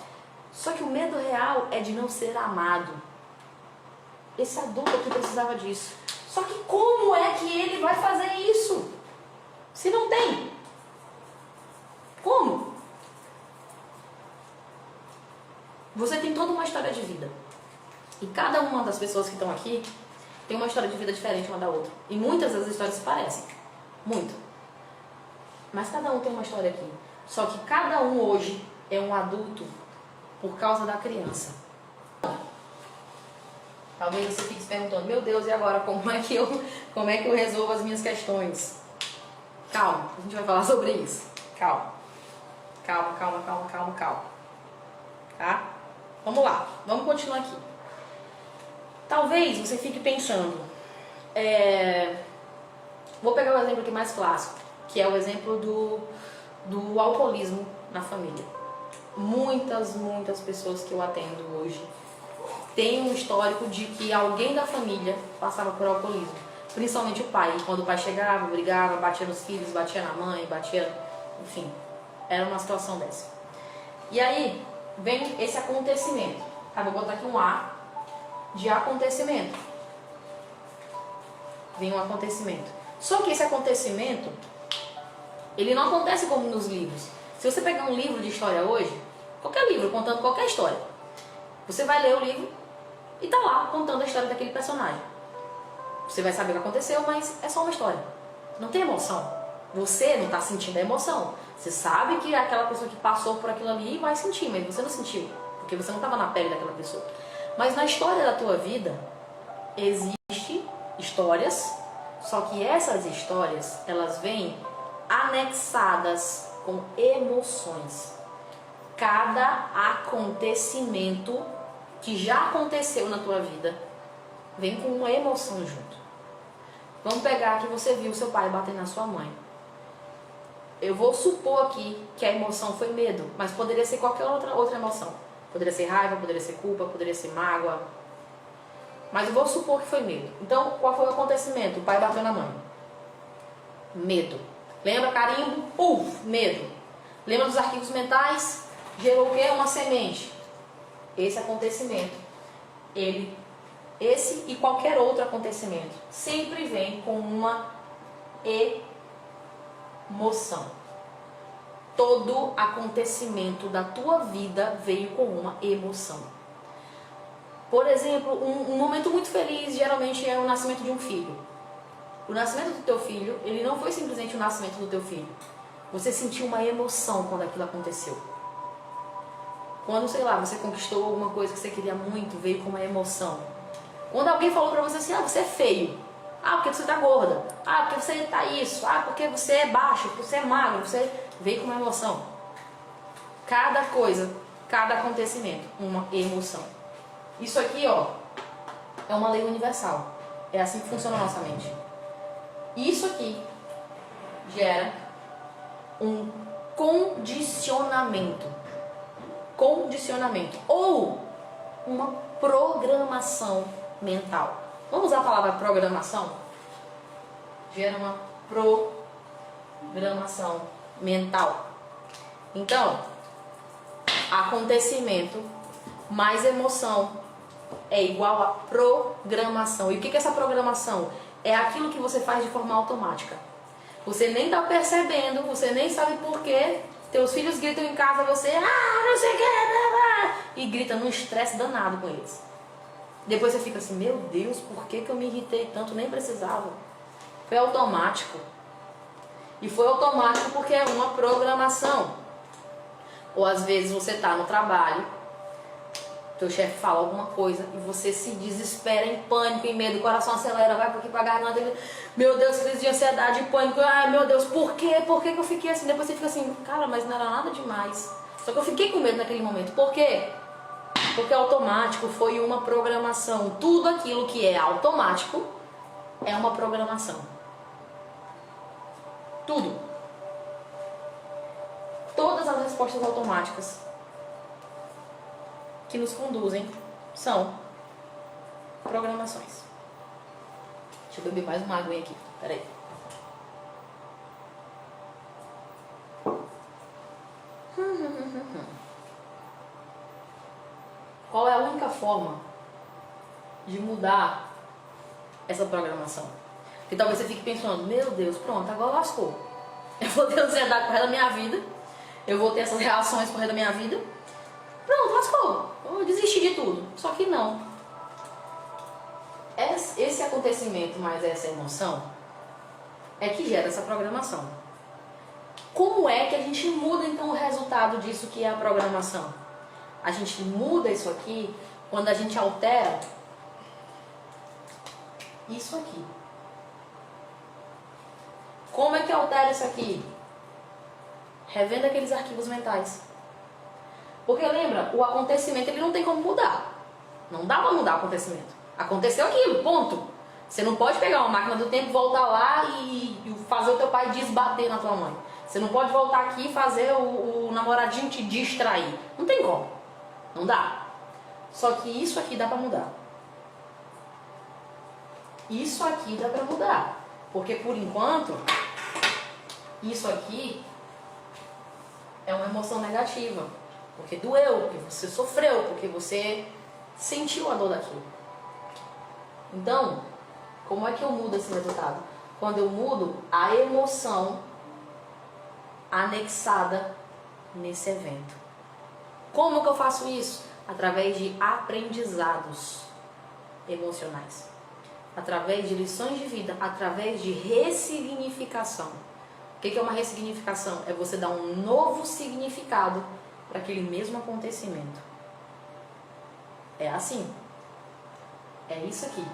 Só que o medo real é de não ser amado. Esse adulto aqui precisava disso. Só que como é que ele vai fazer isso? Se não tem. Como? Você tem toda uma história de vida. E cada uma das pessoas que estão aqui tem uma história de vida diferente uma da outra. E muitas das histórias se parecem. Muito. Mas cada um tem uma história aqui. Só que cada um hoje é um adulto por causa da criança. Talvez você fique se perguntando: meu Deus, e agora como é que eu resolvo as minhas questões? Calma, a gente vai falar sobre isso. Calma. Tá? Vamos lá, vamos continuar aqui. Talvez você fique pensando, vou pegar o exemplo aqui mais clássico, que é o exemplo do alcoolismo na família. Muitas pessoas que eu atendo hoje têm um histórico de que alguém da família passava por alcoolismo, principalmente o pai. Quando o pai chegava, brigava, batia nos filhos, batia na mãe, enfim, era uma situação dessa. E aí vem esse acontecimento. Vou botar aqui um A de acontecimento. Vem um acontecimento. Só que esse acontecimento, ele não acontece como nos livros. Se você pegar um livro de história hoje, qualquer livro contando qualquer história, você vai ler o livro e tá lá contando a história daquele personagem. Você vai saber o que aconteceu, mas é só uma história. Não tem emoção. Você não está sentindo a emoção. Você sabe que aquela pessoa que passou por aquilo ali vai sentir, mas você não sentiu, porque você não estava na pele daquela pessoa. Mas na história da tua vida, existem histórias, só que essas histórias, elas vêm anexadas com emoções. Cada acontecimento que já aconteceu na tua vida vem com uma emoção junto. Vamos pegar que você viu seu pai bater na sua mãe. Eu vou supor aqui que a emoção foi medo, mas poderia ser qualquer outra emoção. Poderia ser raiva, poderia ser culpa, poderia ser mágoa. Mas eu vou supor que foi medo. Então, qual foi o acontecimento? O pai bateu na mãe. Medo. Lembra, carimbo? Medo. Lembra dos arquivos mentais? Gerou o quê? Uma semente. esse acontecimento, esse e qualquer outro acontecimento, sempre vem com uma emoção. Todo acontecimento da tua vida veio com uma emoção. Por exemplo, um momento muito feliz geralmente é o nascimento de um filho. O nascimento do teu filho, ele não foi simplesmente o nascimento do teu filho. Você sentiu uma emoção quando aquilo aconteceu. Quando, sei lá, você conquistou alguma coisa que você queria muito, veio com uma emoção. Quando alguém falou pra você assim, ah, você é feio. Ah, porque você tá gorda. Ah, porque você tá isso. Ah, porque você é baixo, porque você é magro. Você veio com uma emoção. Cada coisa, cada acontecimento, uma emoção. Isso aqui, ó, é uma lei universal. É assim que funciona a nossa mente. Isso aqui gera um condicionamento. Condicionamento. Ou uma programação mental. Vamos usar a palavra programação? Gera uma programação mental. Então, acontecimento mais emoção é igual a programação. E o que é essa programação? É aquilo que você faz de forma automática. Você nem está percebendo, você nem sabe por quê. Teus filhos gritam em casa, você, não sei o que, e grita num estresse danado com eles. Depois você fica assim, meu Deus, por que eu me irritei tanto? Nem precisava. Foi automático. E foi automático porque é uma programação. Ou às vezes você está no trabalho, teu chefe fala alguma coisa e você se desespera em pânico, em medo, o coração acelera, vai aqui pra garganta, meu Deus, crise de ansiedade, pânico, ai meu Deus, por quê? Por que eu fiquei assim? Depois você fica assim, cara, mas não era nada demais. Só que eu fiquei com medo naquele momento. Por quê? Porque automático foi uma programação. Tudo aquilo que é automático é uma programação. Tudo. Todas as respostas automáticas que nos conduzem são programações. Deixa eu beber mais uma água aqui. Peraí. Qual é a única forma de mudar essa programação? Porque talvez você fique pensando, meu Deus, pronto, agora lascou. Eu vou ter ansiedade por resto da minha vida. Eu vou ter essas reações por resto da minha vida. Pronto, lascou. Eu vou desistir de tudo. Só que não. Esse acontecimento mais essa emoção é que gera essa programação. Como é que a gente muda então o resultado disso que é a programação? A gente muda isso aqui quando a gente altera isso aqui. Como é que altera isso aqui? Revendo aqueles arquivos mentais. Porque lembra, o acontecimento ele não tem como mudar. Não dá pra mudar o acontecimento. Aconteceu aquilo, ponto. Você não pode pegar uma máquina do tempo, voltar lá e fazer o teu pai desbater na tua mãe. Você não pode voltar aqui e fazer o namoradinho te distrair. Não tem como. Não dá. Só que isso aqui dá pra mudar. Isso aqui dá pra mudar. Porque por enquanto, isso aqui é uma emoção negativa. Porque doeu, porque você sofreu, porque você sentiu a dor daquilo. Então, como é que eu mudo esse resultado? Quando eu mudo a emoção anexada nesse evento. Como que eu faço isso? Através de aprendizados emocionais. Através de lições de vida, através de ressignificação. O que é uma ressignificação? É você dar um novo significado para aquele mesmo acontecimento. É assim. É isso aqui.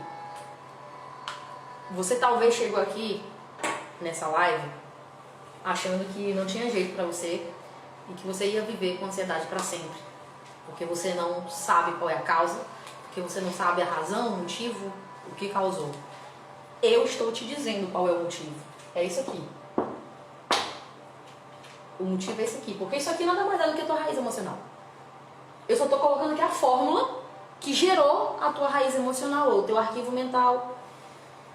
Você talvez chegou aqui nessa live achando que não tinha jeito para você e que você ia viver com ansiedade para sempre. Porque você não sabe qual é a causa, porque você não sabe a razão, o motivo, o que causou. Eu estou te dizendo qual é o motivo. É isso aqui. O motivo é esse aqui. Porque isso aqui nada mais é do que a tua raiz emocional. Eu só estou colocando aqui a fórmula que gerou a tua raiz emocional, ou o teu arquivo mental.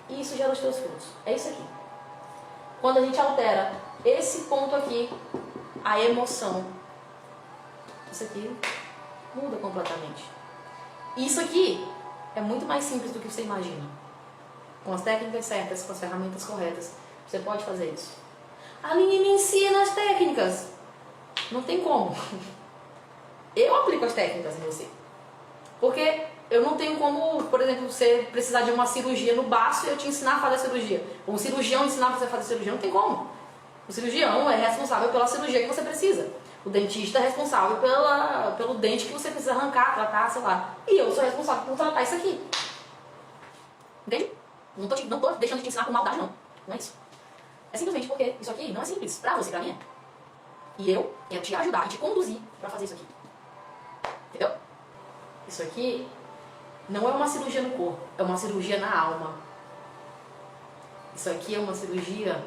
E isso gera os teus frutos. É isso aqui. Quando a gente altera esse ponto aqui, a emoção, isso aqui muda completamente. Isso aqui é muito mais simples do que você imagina. Com as técnicas certas, com as ferramentas corretas, você pode fazer isso. Aline, me ensina as técnicas. Não tem como. Eu aplico as técnicas em você. Porque eu não tenho como, por exemplo, você precisar de uma cirurgia no baço e eu te ensinar a fazer a cirurgia. Ou um cirurgião ensinar você a fazer a cirurgia. Não tem como. O cirurgião é responsável pela cirurgia que você precisa. O dentista é responsável pelo dente que você precisa arrancar, tratar, sei lá. E eu sou responsável por tratar isso aqui. Entende? Não tô deixando de te ensinar com maldade, não. Não é isso. É simplesmente porque isso aqui não é simples. Pra você, pra mim é. E eu quero te ajudar e te conduzir pra fazer isso aqui. Entendeu? Isso aqui não é uma cirurgia no corpo, é uma cirurgia na alma. Isso aqui é uma cirurgia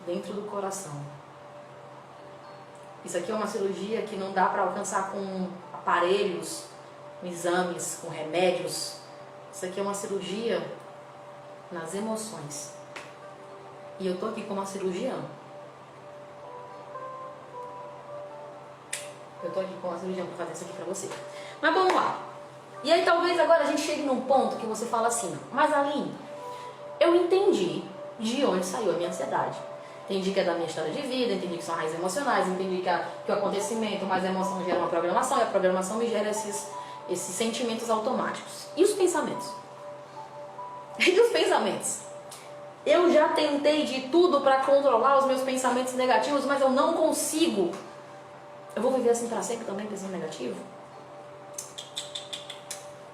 dentro do coração. Isso aqui é uma cirurgia que não dá para alcançar com aparelhos, com exames, com remédios. Isso aqui é uma cirurgia nas emoções. E eu tô aqui como uma cirurgiã. Eu tô aqui com uma cirurgiã para fazer isso aqui para você. Mas vamos lá. E aí talvez agora a gente chegue num ponto que você fala assim, mas Aline, eu entendi de onde saiu a minha ansiedade. Entendi que é da minha história de vida, entendi que são raízes emocionais, entendi que o acontecimento mais a emoção gera uma programação e a programação me gera esses sentimentos automáticos. E os pensamentos? E os pensamentos? Eu já tentei de tudo para controlar os meus pensamentos negativos, mas eu não consigo. Eu vou viver assim para sempre também, pensando negativo?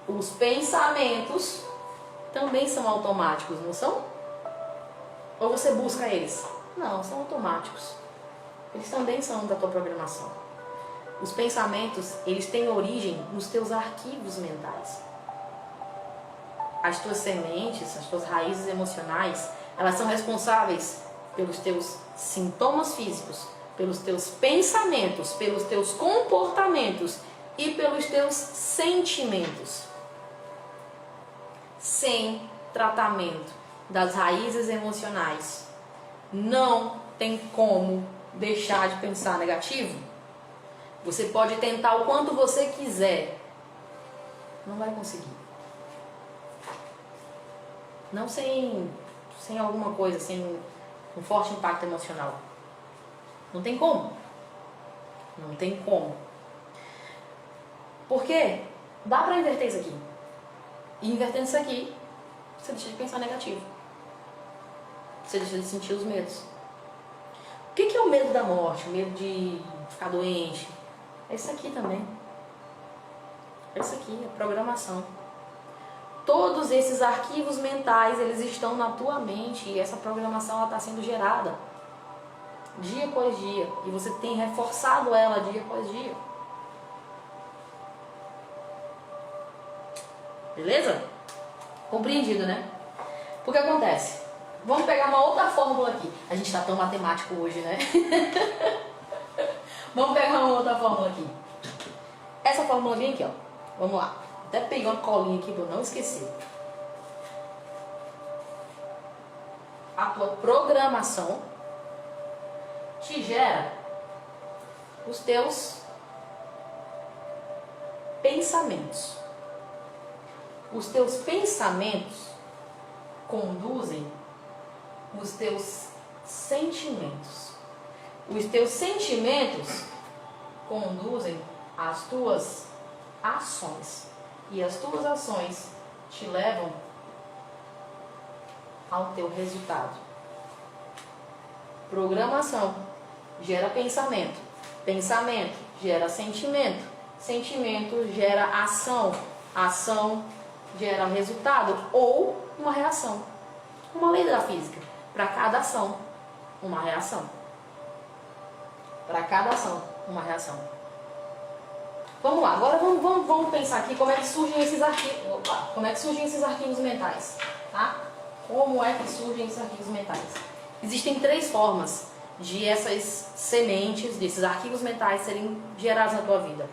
Os pensamentos também são automáticos, não são? Ou você busca eles? Não, são automáticos. Eles também são da tua programação. Os pensamentos, eles têm origem nos teus arquivos mentais. As tuas sementes, as tuas raízes emocionais, elas são responsáveis pelos teus sintomas físicos, pelos teus pensamentos, pelos teus comportamentos e pelos teus sentimentos. Sem tratamento das raízes emocionais, não tem como deixar de pensar negativo. Você pode tentar o quanto você quiser, não vai conseguir. Não sem alguma coisa, sem um forte impacto emocional. Não tem como. Não tem como. Porque dá pra inverter isso aqui. E invertendo isso aqui, você deixa de pensar negativo. Você deixa de sentir os medos. O que é o medo da morte? O medo de ficar doente? É isso aqui também. É isso aqui, é programação. Todos esses arquivos mentais, eles estão na tua mente e essa programação está sendo gerada dia após dia. E você tem reforçado ela dia após dia. Beleza? Compreendido, né? Porque acontece. Vamos pegar uma outra fórmula aqui. A gente tá tão matemático hoje, né? Vamos pegar uma outra fórmula aqui. Essa fórmula vem aqui, ó. Vamos lá. Até peguei uma colinha aqui pra eu não esquecer. A tua programação te gera os teus pensamentos. Os teus pensamentos conduzem os teus sentimentos. Os teus sentimentos conduzem as tuas ações. E as tuas ações te levam ao teu resultado. Programação gera pensamento. Pensamento gera sentimento. Sentimento gera ação. Ação gera resultado ou uma reação. Uma lei da física. Para cada ação, uma reação. Para cada ação, uma reação. Vamos lá, agora vamos pensar aqui como é que surgem esses arquivos. Opa, como é que surgem esses arquivos mentais, tá? Como é que surgem esses arquivos mentais? Existem 3 formas de essas sementes, desses arquivos mentais serem gerados na tua vida.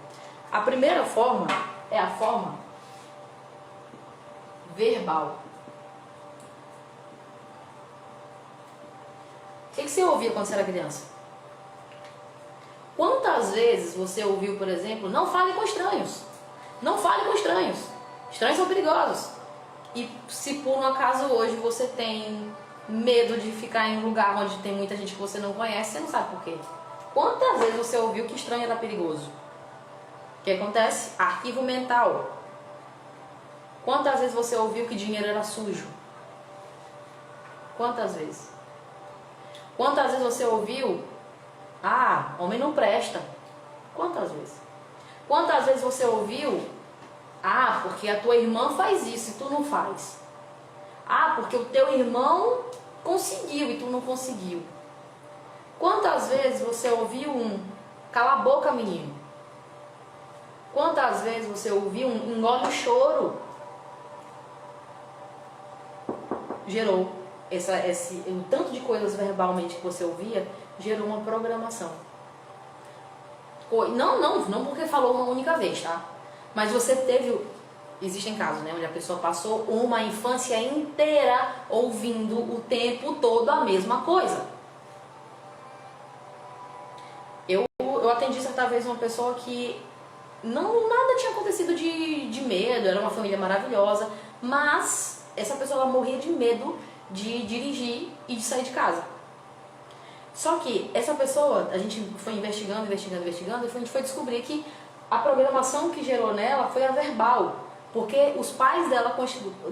A primeira forma é a forma verbal. O que você ouvia quando você era criança? Quantas vezes você ouviu, por exemplo, não fale com estranhos. Não fale com estranhos. Estranhos são perigosos. E se por um acaso hoje você tem medo de ficar em um lugar onde tem muita gente que você não conhece, você não sabe por quê. Quantas vezes você ouviu que estranho era perigoso? O que acontece? Arquivo mental. Quantas vezes você ouviu que dinheiro era sujo? Quantas vezes? Quantas vezes você ouviu, ah, homem não presta? Quantas vezes? Quantas vezes você ouviu, ah, porque a tua irmã faz isso e tu não faz? Ah, porque o teu irmão conseguiu e tu não conseguiu? Quantas vezes você ouviu cala a boca, menino? Quantas vezes você ouviu engole o choro? Gerou o tanto de coisas verbalmente que você ouvia, gerou uma programação. Não porque falou uma única vez, tá? Mas você teve, existem casos, né, onde a pessoa passou uma infância inteira ouvindo o tempo todo a mesma coisa. Eu atendi certa vez uma pessoa que nada tinha acontecido de medo, era uma família maravilhosa, mas essa pessoa ela morria de medo de dirigir e de sair de casa. Só que essa pessoa, a gente foi investigando, e a gente foi descobrir que a programação que gerou nela foi a verbal, porque os pais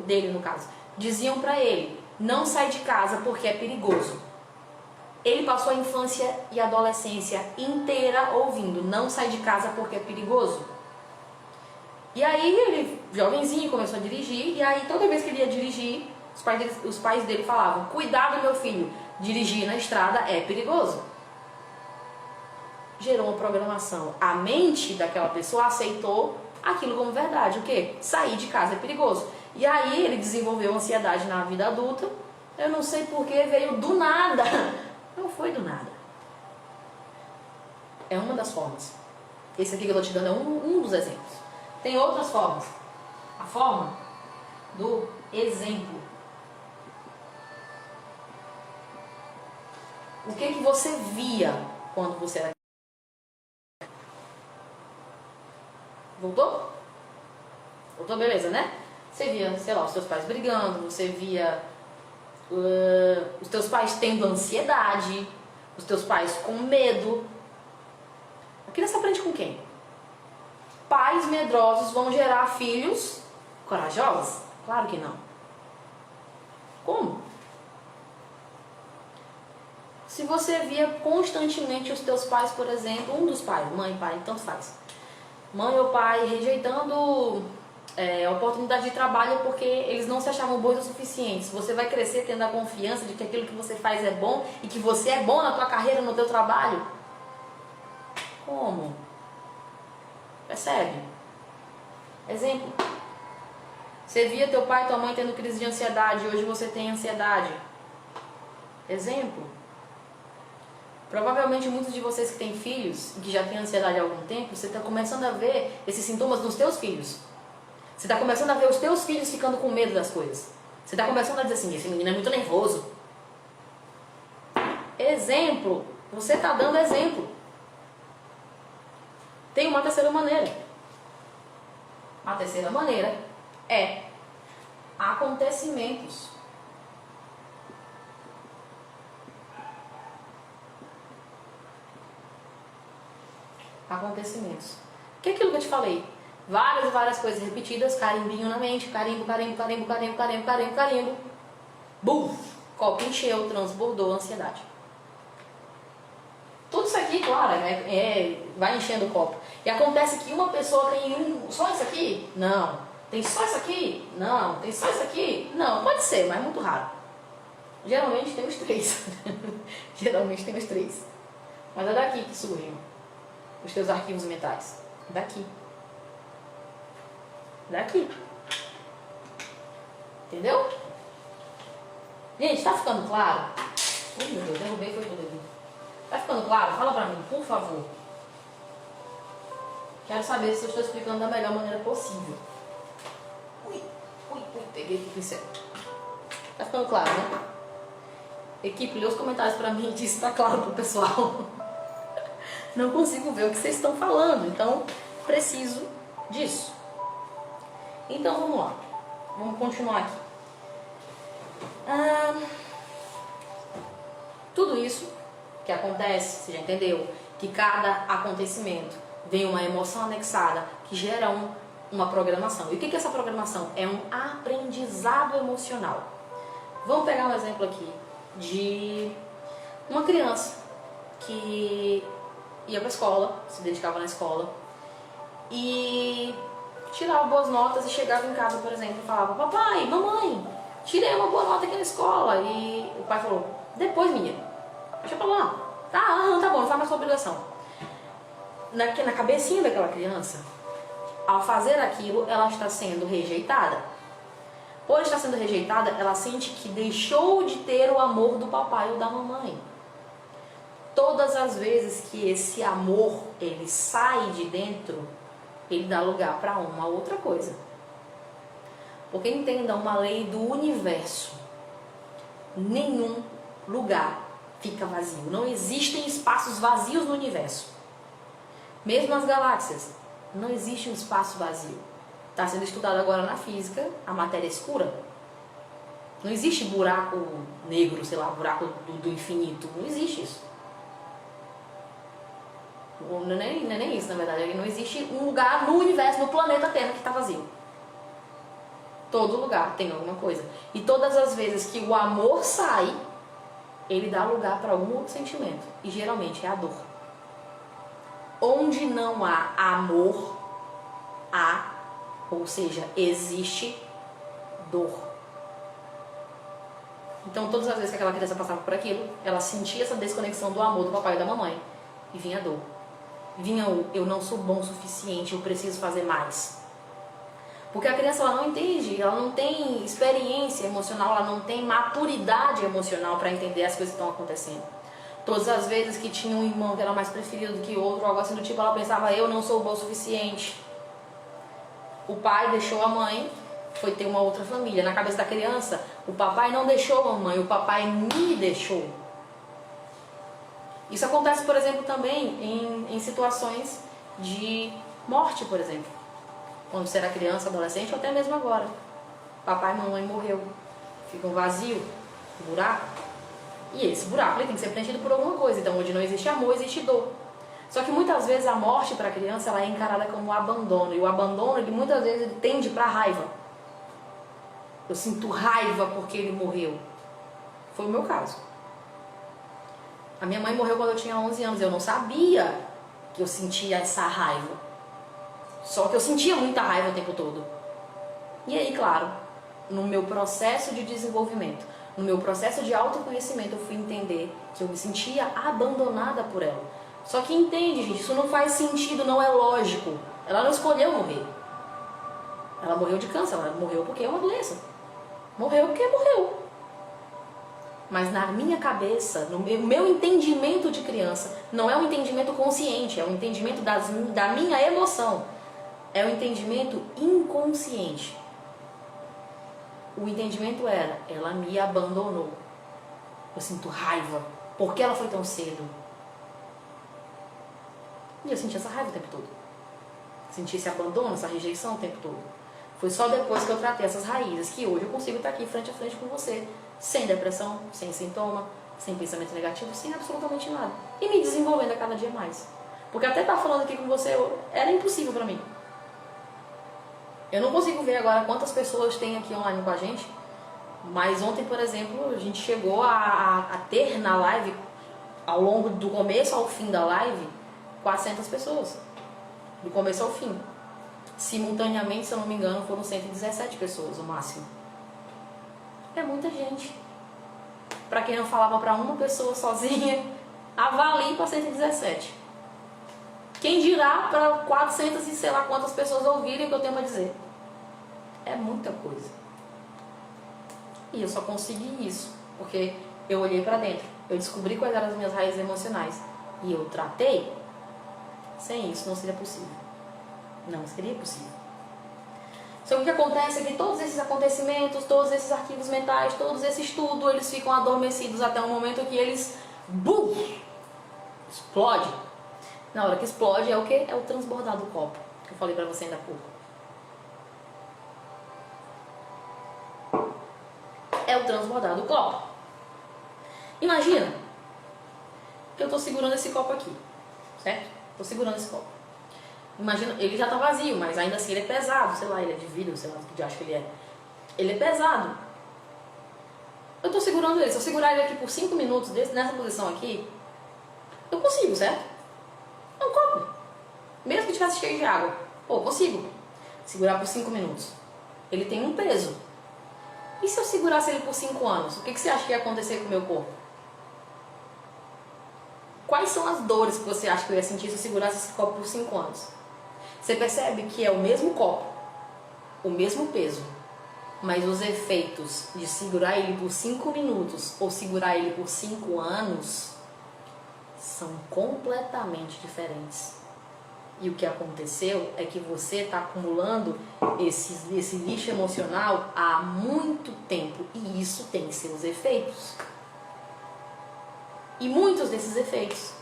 dele no caso, diziam pra ele, não sai de casa porque é perigoso. Ele passou a infância e a adolescência inteira ouvindo, não sai de casa porque é perigoso. E aí ele, jovenzinho, começou a dirigir, e aí toda vez que ele ia dirigir, os pais dele falavam, cuidado meu filho, dirigir na estrada é perigoso. Gerou uma programação. A mente daquela pessoa aceitou aquilo como verdade. O quê? Sair de casa é perigoso. E aí ele desenvolveu ansiedade na vida adulta. Eu não sei porque veio do nada. Não foi do nada. É uma das formas. Esse aqui que eu estou te dando é um dos exemplos. Tem outras formas. A forma do exemplo. O que você via quando você era... Voltou? Voltou, beleza, né? Você via, sei lá, os seus pais brigando, você via os teus pais tendo ansiedade, os teus pais com medo. A criança aprende com quem? Pais medrosos vão gerar filhos corajosos? Claro que não. Como? Se você via constantemente os teus pais, por exemplo, um dos pais, mãe, pai, tanto faz. Mãe ou pai rejeitando a oportunidade de trabalho porque eles não se achavam bons o suficiente. Você vai crescer tendo a confiança de que aquilo que você faz é bom e que você é bom na tua carreira, no teu trabalho. Como? Percebe? Exemplo. Você via teu pai e tua mãe tendo crise de ansiedade, hoje você tem ansiedade. Exemplo. Provavelmente muitos de vocês que têm filhos e que já têm ansiedade há algum tempo, você está começando a ver esses sintomas nos teus filhos. Você está começando a ver os teus filhos ficando com medo das coisas. Você está começando a dizer assim, esse menino é muito nervoso. Exemplo. Você está dando exemplo. Tem uma terceira maneira. A terceira maneira é acontecimentos. Acontecimentos. O que é aquilo que eu te falei? Várias e várias coisas repetidas, carimbinho na mente, carimbo, carimbo, carimbo, carimbo, carimbo, carimbo, carimbo. Bum! Copo encheu, transbordou, ansiedade. Tudo isso aqui, claro, vai enchendo o copo. E acontece que uma pessoa tem só isso aqui? Não. Tem só isso aqui? Não. Tem só isso aqui? Não. Pode ser, mas é muito raro. Geralmente tem os três. Geralmente tem os três. Mas é daqui que surgem os teus arquivos mentais. Daqui. Daqui. Entendeu? Gente, tá ficando claro? Ui, meu Deus, derrubei foi tudo aqui. Tá ficando claro? Fala pra mim, por favor. Quero saber se eu estou explicando da melhor maneira possível. Ui, peguei aqui o pincel. Tá ficando claro, né? Equipe, lê os comentários pra mim e diz se tá claro pro pessoal. não consigo ver o que vocês estão falando, então preciso disso. Então vamos lá, vamos continuar aqui. Tudo isso que acontece, você já entendeu? Que cada acontecimento vem uma emoção anexada que gera uma programação. E o que é essa programação? É um aprendizado emocional. Vamos pegar um exemplo aqui de uma criança que ia para a escola, se dedicava na escola e tirava boas notas e chegava em casa, por exemplo, e falava: papai, mamãe, tirei uma boa nota aqui na escola. E o pai falou: depois, menina, deixa pra lá. Tá bom, não faz mais sua obrigação. Na cabecinha daquela criança, ao fazer aquilo, ela está sendo rejeitada. Por estar sendo rejeitada, ela sente que deixou de ter o amor do papai ou da mamãe. Todas as vezes que esse amor ele sai de dentro, ele dá lugar para uma outra coisa. Porque entenda uma lei do universo: nenhum lugar fica vazio. Não existem espaços vazios no universo. Mesmo nas galáxias, não existe um espaço vazio. Está sendo estudado agora na física a matéria escura. Não existe buraco negro, sei lá, buraco do infinito. Não existe isso. Não é nem isso, na verdade. Não existe um lugar no universo, no planeta Terra, que está vazio. Todo lugar tem alguma coisa. E todas as vezes que o amor sai, ele dá lugar para algum outro sentimento. E geralmente é a dor. Onde não há amor, ou seja, existe dor. Então todas as vezes que aquela criança passava por aquilo, ela sentia essa desconexão do amor do papai e da mamãe. E vinha a dor. Vinha o eu não sou bom o suficiente, eu preciso fazer mais. Porque a criança ela não entende, ela não tem experiência emocional, ela não tem maturidade emocional para entender as coisas que estão acontecendo. Todas as vezes que tinha um irmão que era mais preferido do que outro, algo assim do tipo, ela pensava: eu não sou bom o suficiente. O pai deixou a mãe, foi ter uma outra família. Na cabeça da criança, o papai não deixou a mãe, o papai me deixou. Isso acontece, por exemplo, também em situações de morte, por exemplo. Quando você era criança, adolescente, ou até mesmo agora. Papai e mamãe morreu. Fica um vazio, um buraco. E esse buraco ele tem que ser preenchido por alguma coisa. Então, onde não existe amor, existe dor. Só que muitas vezes a morte para a criança ela é encarada como um abandono. E o abandono, ele muitas vezes ele tende para a raiva. Eu sinto raiva porque ele morreu. Foi o meu caso. A minha mãe morreu quando eu tinha 11 anos. Eu não sabia que eu sentia essa raiva. Só que eu sentia muita raiva o tempo todo. E aí, claro, no meu processo de desenvolvimento, no meu processo de autoconhecimento, eu fui entender que eu me sentia abandonada por ela. Só que entende, gente, isso não faz sentido, não é lógico. Ela não escolheu morrer. Ela morreu de câncer, ela morreu porque é uma doença. Morreu porque morreu. Mas na minha cabeça, no meu entendimento de criança, não é um entendimento consciente, é um entendimento da minha emoção. É um entendimento inconsciente. O entendimento era: ela me abandonou. Eu sinto raiva. Por que ela foi tão cedo? E eu senti essa raiva o tempo todo. Senti esse abandono, essa rejeição o tempo todo. Foi só depois que eu tratei essas raízes que hoje eu consigo estar aqui frente a frente com você, sem depressão, sem sintoma, sem pensamento negativo, sem absolutamente nada. E me desenvolvendo a cada dia mais. Porque até estar falando aqui com você era impossível para mim. Eu não consigo ver agora quantas pessoas tem aqui online com a gente, mas ontem, por exemplo, a gente chegou a ter na live, ao longo do começo ao fim da live, 400 pessoas. Do começo ao fim. Simultaneamente, se eu não me engano, foram 117 pessoas, o máximo. É muita gente. Para quem não falava para uma pessoa sozinha, avalie para 117. Quem dirá para 400 e sei lá quantas pessoas ouvirem o que eu tenho a dizer. É muita coisa. E eu só consegui isso porque eu olhei para dentro. Eu descobri quais eram as minhas raízes emocionais. E eu tratei. Sem isso não seria possível. Não seria possível. Só que o que acontece é que todos esses acontecimentos, todos esses arquivos mentais, todos esses tudo, eles ficam adormecidos até o momento que eles explodem. Na hora que explode é o quê? É o transbordar do copo, que eu falei pra você ainda há pouco. É o transbordar do copo. Imagina que eu tô segurando esse copo aqui, certo? Tô segurando esse copo. Imagina, ele já tá vazio, mas ainda assim ele é pesado, sei lá, ele é de vidro, sei lá o que eu acho que ele é. Ele é pesado. Eu tô segurando ele, se eu segurar ele aqui por 5 minutos nessa posição aqui, eu consigo, certo? É um copo. Mesmo que tivesse cheio de água, pô, eu consigo segurar por 5 minutos. Ele tem um peso. E se eu segurasse ele por 5 anos? O que você acha que ia acontecer com o meu corpo? Quais são as dores que você acha que eu ia sentir se eu segurasse esse copo por 5 anos? Você percebe que é o mesmo copo, o mesmo peso, mas os efeitos de segurar ele por 5 minutos ou segurar ele por 5 anos são completamente diferentes. E o que aconteceu é que você está acumulando esse lixo emocional há muito tempo e isso tem seus efeitos. E muitos desses efeitos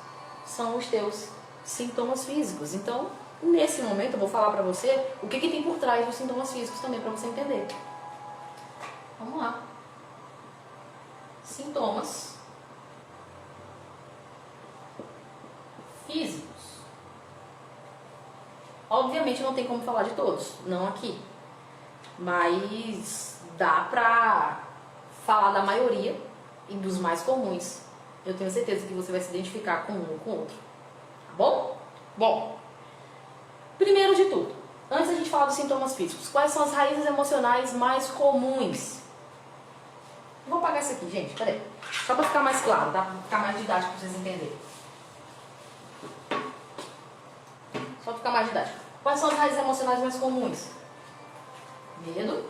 são os teus sintomas físicos. Então, nesse momento eu vou falar pra você o que tem por trás dos sintomas físicos também, pra você entender. Vamos lá. Sintomas físicos. Obviamente não tem como falar de todos, não aqui. Mas dá pra falar da maioria e dos mais comuns. Eu tenho certeza que você vai se identificar com um ou com outro. Tá bom? Bom, primeiro de tudo, antes da gente falar dos sintomas físicos, quais são as raízes emocionais mais comuns? Vou apagar isso aqui, gente, peraí. Só pra ficar mais claro, tá? Pra ficar mais didático pra vocês entenderem. Só pra ficar mais didático. Quais são as raízes emocionais mais comuns? Medo.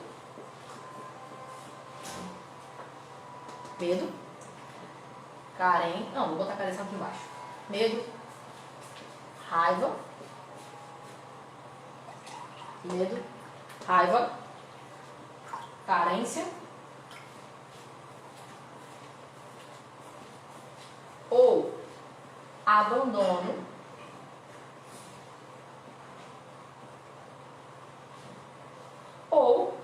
Medo. Carência. Não, vou botar a carência aqui embaixo. Medo. Raiva. Medo. Raiva. Carência. Ou abandono. Ou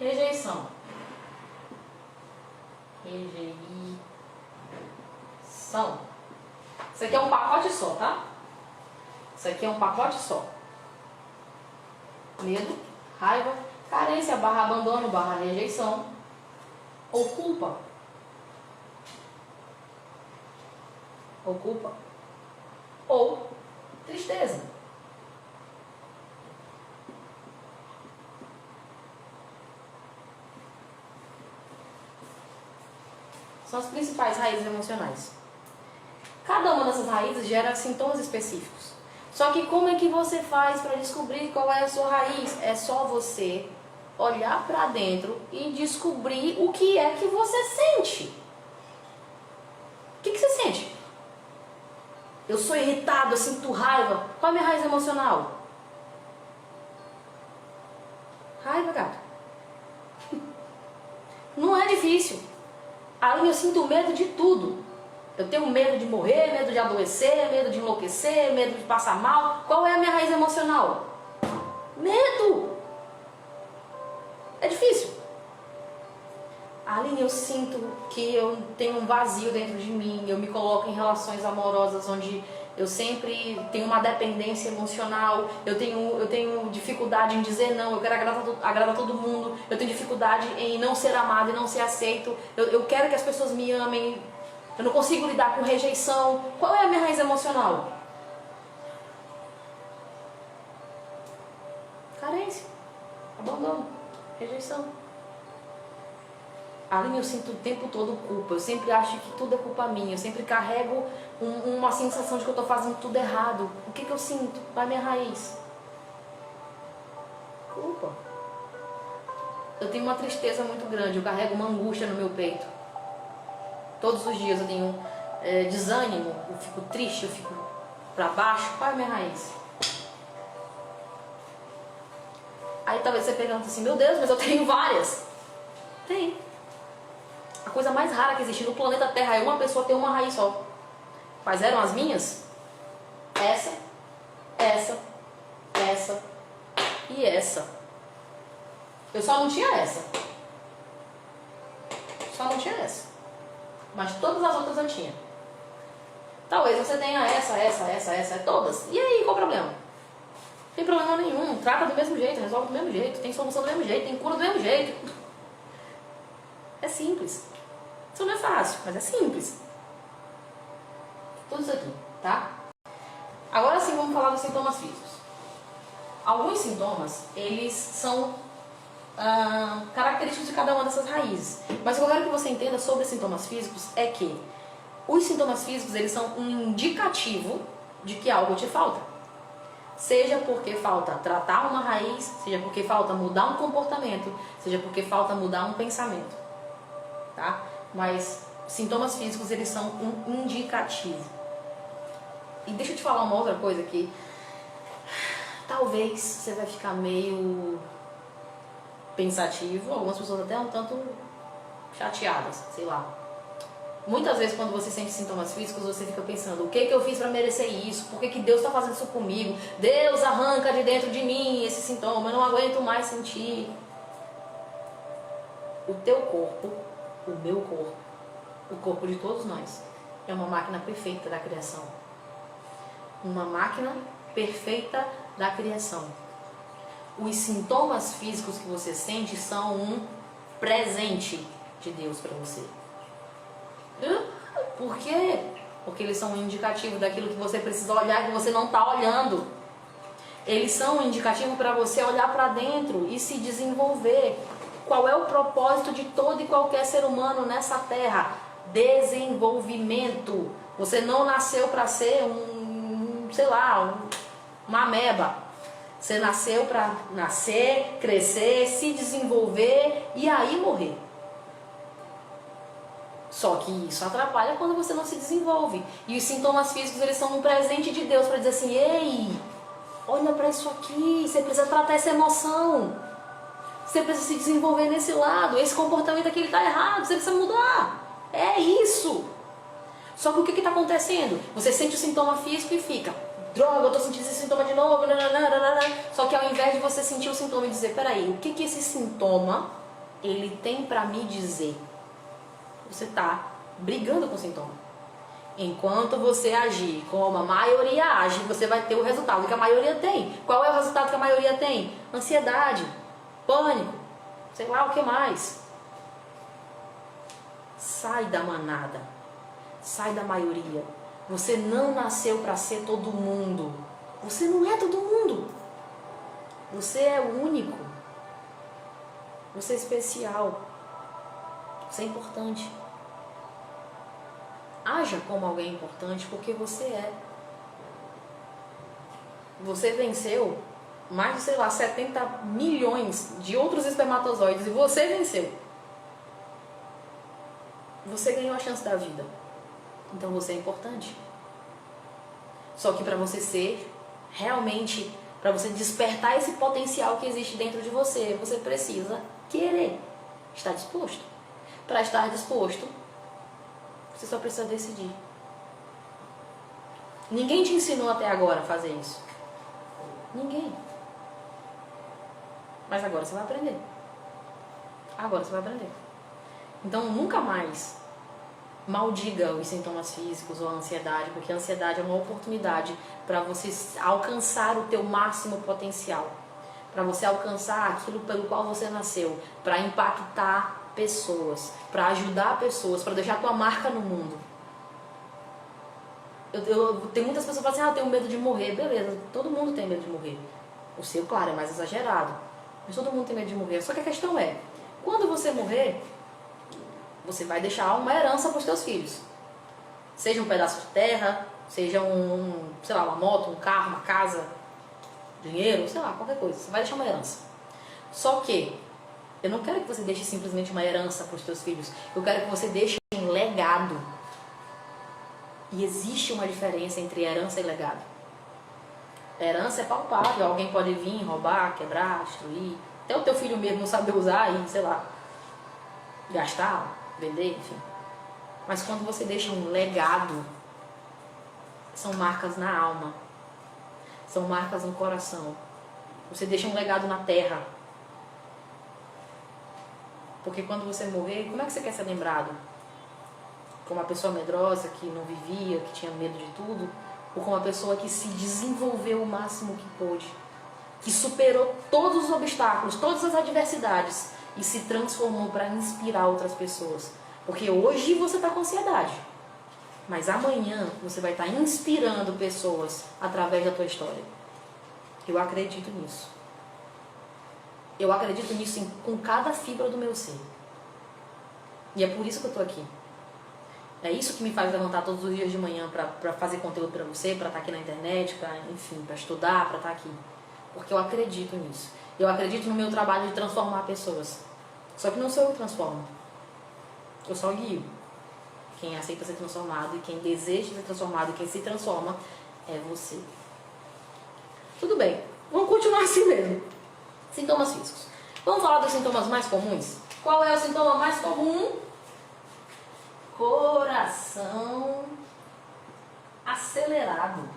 rejeição. Rejeição. Isso aqui é um pacote só, tá? Isso aqui é um pacote só. Medo, raiva, carência, barra abandono, barra rejeição. Ou culpa. Ou culpa. Ou tristeza. São as principais raízes emocionais. Cada uma dessas raízes gera sintomas específicos. Só que como é que você faz para descobrir qual é a sua raiz? É só você olhar para dentro e descobrir o que é que você sente. O que você sente? Eu sou irritado, eu sinto raiva. Qual é a minha raiz emocional? Raiva, gato. Não é difícil. Aí eu sinto medo de tudo. Eu tenho medo de morrer, medo de adoecer, medo de enlouquecer, medo de passar mal. Qual é a minha raiz emocional? Medo. É difícil. Aline, eu sinto que eu tenho um vazio dentro de mim. Eu me coloco em relações amorosas onde eu sempre tenho uma dependência emocional. Eu tenho dificuldade em dizer não. Eu quero agradar todo mundo. Eu tenho dificuldade em não ser amado e não ser aceito. Eu quero que as pessoas me amem. Eu não consigo lidar com rejeição. Qual é a minha raiz emocional? Carência, abandono, rejeição. Aline, eu sinto o tempo todo culpa. Eu sempre acho que tudo é culpa minha. Eu sempre carrego uma sensação de que eu estou fazendo tudo errado. O que eu sinto? Qual é a minha raiz? Culpa. Eu tenho uma tristeza muito grande. Eu carrego uma angústia no meu peito. Todos os dias eu tenho desânimo. Eu fico triste, eu fico pra baixo. Qual é a minha raiz? Aí talvez você pergunte assim, meu Deus, mas eu tenho várias. Tem. A coisa mais rara que existe no planeta Terra é uma pessoa ter uma raiz só. Quais eram as minhas? essa, essa, essa e essa. Eu só não tinha essa. Só não tinha essa. Mas todas as outras eu tinha. Talvez você tenha essa, todas. E aí, qual o problema? Não tem problema nenhum. Trata do mesmo jeito, resolve do mesmo jeito. Tem solução do mesmo jeito, tem cura do mesmo jeito. É simples. Isso não é fácil, mas é simples. Tudo isso aqui, tá? Agora sim, vamos falar dos sintomas físicos. Alguns sintomas, eles são característicos de cada uma dessas raízes. Mas o que eu quero que você entenda sobre sintomas físicos é que os sintomas físicos, eles são um indicativo de que algo te falta. Seja porque falta tratar uma raiz, seja porque falta mudar um comportamento, seja porque falta mudar um pensamento, tá? Mas sintomas físicos, eles são um indicativo. E deixa eu te falar uma outra coisa aqui. Talvez você vai ficar meio pensativo, algumas pessoas até um tanto chateadas, sei lá. Muitas vezes quando você sente sintomas físicos, você fica pensando, o que eu fiz para merecer isso? Por que Deus está fazendo isso comigo? Deus arranca de dentro de mim esse sintoma, eu não aguento mais sentir. O teu corpo, o meu corpo, o corpo de todos nós, é uma máquina perfeita da criação. Uma máquina perfeita da criação. Os sintomas físicos que você sente são um presente de Deus para você. Por quê? Porque eles são um indicativo daquilo que você precisa olhar que você não está olhando. Eles são um indicativo para você olhar para dentro e se desenvolver. Qual é o propósito de todo e qualquer ser humano nessa terra? Desenvolvimento. Você não nasceu para ser uma ameba. Você nasceu para nascer, crescer, se desenvolver e aí morrer. Só que isso atrapalha quando você não se desenvolve. E os sintomas físicos, eles são um presente de Deus para dizer assim, ei, olha para isso aqui, você precisa tratar essa emoção. Você precisa se desenvolver nesse lado, esse comportamento aqui está errado, você precisa mudar. É isso. Só que o que está acontecendo? Você sente o sintoma físico e fica, droga, eu estou sentindo esse sintoma de novo. Só que ao invés de você sentir o sintoma e dizer, peraí, o que esse sintoma ele tem para me dizer? Você está brigando com o sintoma. Enquanto você agir como a maioria age, você vai ter o resultado que a maioria tem. Qual é o resultado que a maioria tem? Ansiedade, pânico, sei lá o que mais. Sai da manada. Sai da maioria. Você não nasceu para ser todo mundo. Você não é todo mundo. Você é único. Você é especial. Você é importante. Haja como alguém importante porque você é. Você venceu mais de, 70 milhões de outros espermatozoides e você venceu. Você ganhou a chance da vida. Então você é importante. Só que para você ser realmente, para você despertar esse potencial que existe dentro de você, você precisa querer, estar disposto. Para estar disposto, você só precisa decidir. Ninguém te ensinou até agora a fazer isso. Ninguém. Mas agora você vai aprender. Agora você vai aprender. Então nunca mais maldiga os sintomas físicos ou a ansiedade, porque a ansiedade é uma oportunidade para você alcançar o teu máximo potencial. Para você alcançar aquilo pelo qual você nasceu. Para impactar pessoas, para ajudar pessoas, para deixar a tua marca no mundo. Tem muitas pessoas que falam assim, eu tenho medo de morrer. Beleza, todo mundo tem medo de morrer. O seu, claro, é mais exagerado. Mas todo mundo tem medo de morrer. Só que a questão é, quando você morrer, você vai deixar uma herança para os teus filhos. Seja um pedaço de terra, seja uma moto, um carro, uma casa, dinheiro, sei lá, qualquer coisa. Você vai deixar uma herança. Só que eu não quero que você deixe simplesmente uma herança para os teus filhos. Eu quero que você deixe um legado. E existe uma diferença entre herança e legado. Herança é palpável. Alguém pode vir, roubar, quebrar, destruir. Até o teu filho mesmo não saber usar e, sei lá, gastar, vender, enfim. Mas quando você deixa um legado, são marcas na alma. São marcas no coração. Você deixa um legado na terra. Porque quando você morrer, como é que você quer ser lembrado? Como uma pessoa medrosa, que não vivia, que tinha medo de tudo? Ou como uma pessoa que se desenvolveu o máximo que pôde? Que superou todos os obstáculos, todas as adversidades e se transformou para inspirar outras pessoas. Porque hoje você está com ansiedade, mas amanhã você vai estar inspirando pessoas através da tua história. Eu acredito nisso. Eu acredito nisso com cada fibra do meu ser. E é por isso que eu estou aqui. É isso que me faz levantar todos os dias de manhã para fazer conteúdo para você, para estar aqui na internet, para estudar, para estar aqui. Porque eu acredito nisso. Eu acredito no meu trabalho de transformar pessoas. Só que não sou eu que transformo. Eu só guio. Quem aceita ser transformado e quem deseja ser transformado e quem se transforma é você. Tudo bem, vamos continuar assim mesmo. Sintomas físicos. Vamos falar dos sintomas mais comuns? Qual é o sintoma mais comum? Coração acelerado.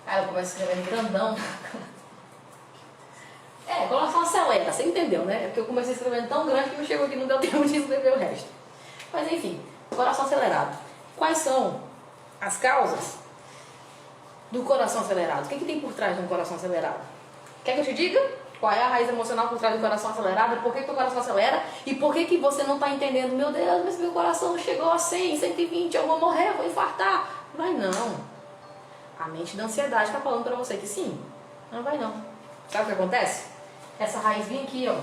Cara, eu começo escrevendo grandão. Coração acelera, você entendeu, né? Porque eu comecei escrevendo tão grande que não chegou aqui, não deu tempo de escrever o resto. Mas enfim, coração acelerado. Quais são as causas do coração acelerado? O que tem por trás de um coração acelerado? Quer que eu te diga? Qual é a raiz emocional por trás do coração acelerado? Por que o coração acelera? E por que você não está entendendo? Meu Deus, mas meu coração chegou a 100, 120, eu vou morrer, eu vou infartar. Vai não. A mente da ansiedade está falando para você que sim. Não vai não. Sabe o que acontece? Essa raizinha aqui, ó,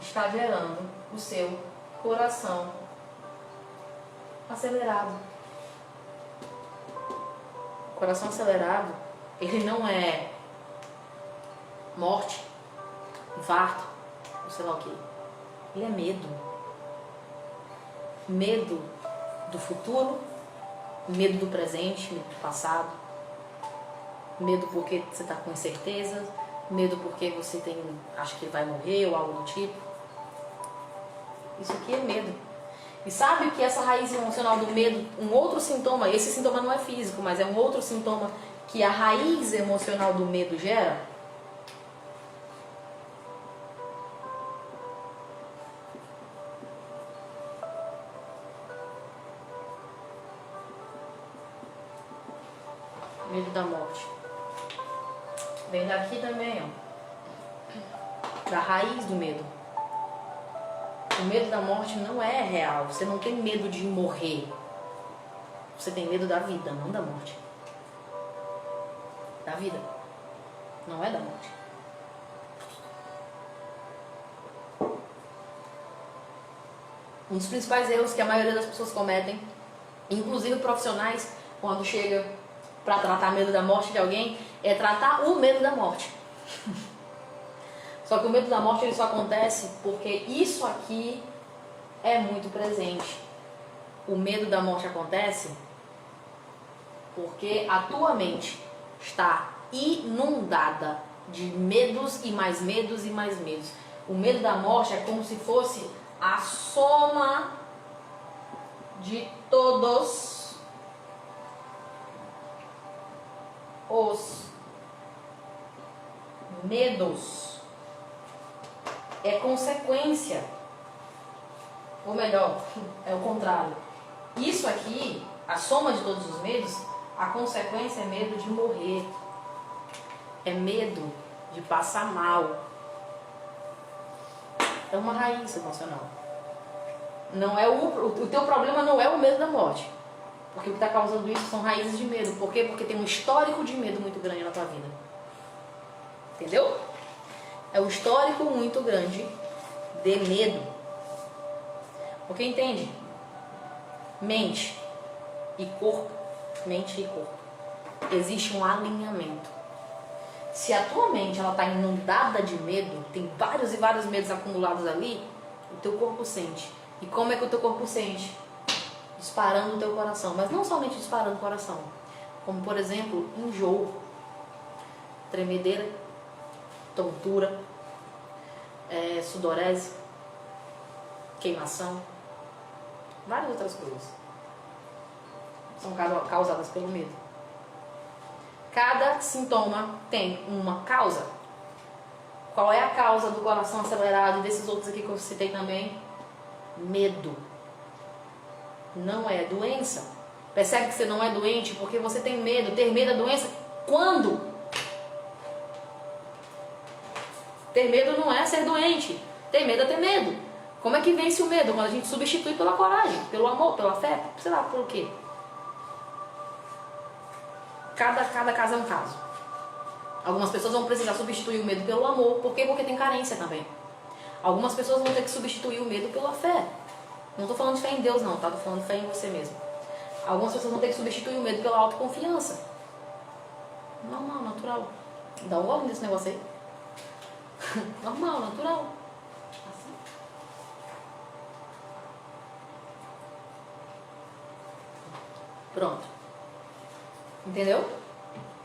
está gerando o seu coração acelerado. O coração acelerado, ele não é morte, infarto, ou sei lá o que. Ele é medo. Medo do futuro, medo do presente, medo do passado. Medo porque você está com incerteza, medo porque você acha que vai morrer ou algo do tipo. Isso aqui é medo. E sabe que essa raiz emocional do medo, um outro sintoma, esse sintoma não é físico, mas é um outro sintoma que a raiz emocional do medo gera? Medo da morte. Vem daqui também, ó. Da raiz do medo. O medo da morte não é real. Você não tem medo de morrer. Você tem medo da vida, não da morte. Da vida. Não é da morte. Um dos principais erros que a maioria das pessoas cometem, inclusive profissionais, quando chega para tratar medo da morte de alguém, é tratar o medo da morte. Só que o medo da morte ele só acontece porque isso aqui é muito presente. O medo da morte acontece porque a tua mente está inundada de medos e mais medos e mais medos. O medo da morte é como se fosse a soma de todos os medos. É consequência, ou melhor, é o contrário. Isso aqui, a soma de todos os medos, a consequência é medo de morrer, é medo de passar mal. É uma raiz emocional. Não é o teu problema não é o medo da morte, porque o que está causando isso são raízes de medo. Por quê? Porque tem um histórico de medo muito grande na tua vida. Entendeu? É um histórico muito grande de medo. Porque entende? Mente e corpo. Mente e corpo. Existe um alinhamento. Se a tua mente está inundada de medo, tem vários e vários medos acumulados ali, o teu corpo sente. E como é que o teu corpo sente? Disparando o teu coração. Mas não somente disparando o coração. Como, por exemplo, enjoo, tremedeira, tontura, sudorese, queimação, Várias outras coisas são causadas pelo medo. Cada sintoma tem uma causa. Qual é a causa do coração acelerado e desses outros aqui que eu citei também? Medo. Não é doença. Percebe que você não é doente porque você tem medo. Ter medo é doença? Quando? Ter medo não é ser doente. Ter medo é ter medo. Como é que vence o medo? Quando a gente substitui pela coragem, pelo amor, pela fé, sei lá, por quê? Cada caso é um caso. Algumas pessoas vão precisar substituir o medo pelo amor. Por quê? Porque tem carência também. Algumas pessoas vão ter que substituir o medo pela fé. Não estou falando de fé em Deus não, tá? Estou falando de fé em você mesmo. Algumas pessoas vão ter que substituir o medo pela autoconfiança. Normal, natural. Dá um volume desse negócio aí. Normal, natural. Assim. Pronto. Entendeu?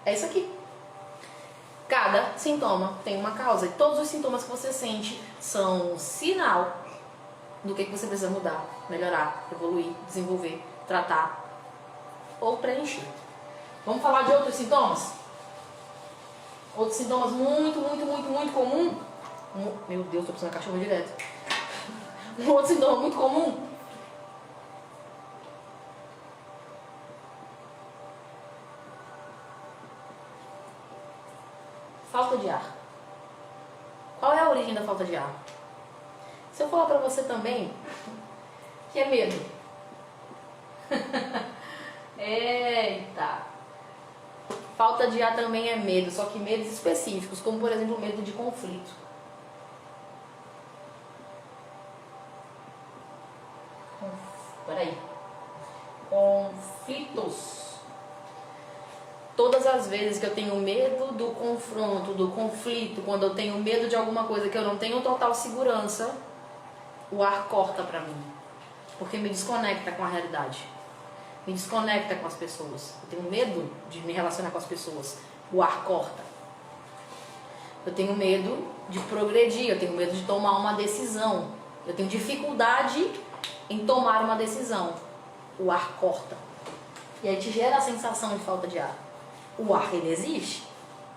É isso aqui. Cada sintoma tem uma causa. E todos os sintomas que você sente são um sinal do que você precisa mudar, melhorar, evoluir, desenvolver, tratar ou preencher. Vamos falar de outros sintomas? Outros sintomas muito comum. Meu Deus, tô precisando de cachorro direto. Um outro sintoma muito comum. Falta de ar. Qual é a origem da falta de ar? Se eu falar pra você também que é medo. Eita! Falta de ar também é medo, só que medos específicos, como por exemplo o medo de conflito. Peraí. Conflitos. Todas as vezes que eu tenho medo do confronto, do conflito, quando eu tenho medo de alguma coisa que eu não tenho total segurança, o ar corta pra mim. Porque me desconecta com a realidade. Me desconecta com as pessoas. Eu tenho medo de me relacionar com as pessoas. O ar corta. Eu tenho medo de progredir, eu tenho medo de tomar uma decisão. Eu tenho dificuldade em tomar uma decisão. O ar corta. E aí te gera a sensação de falta de ar. O ar, ele existe.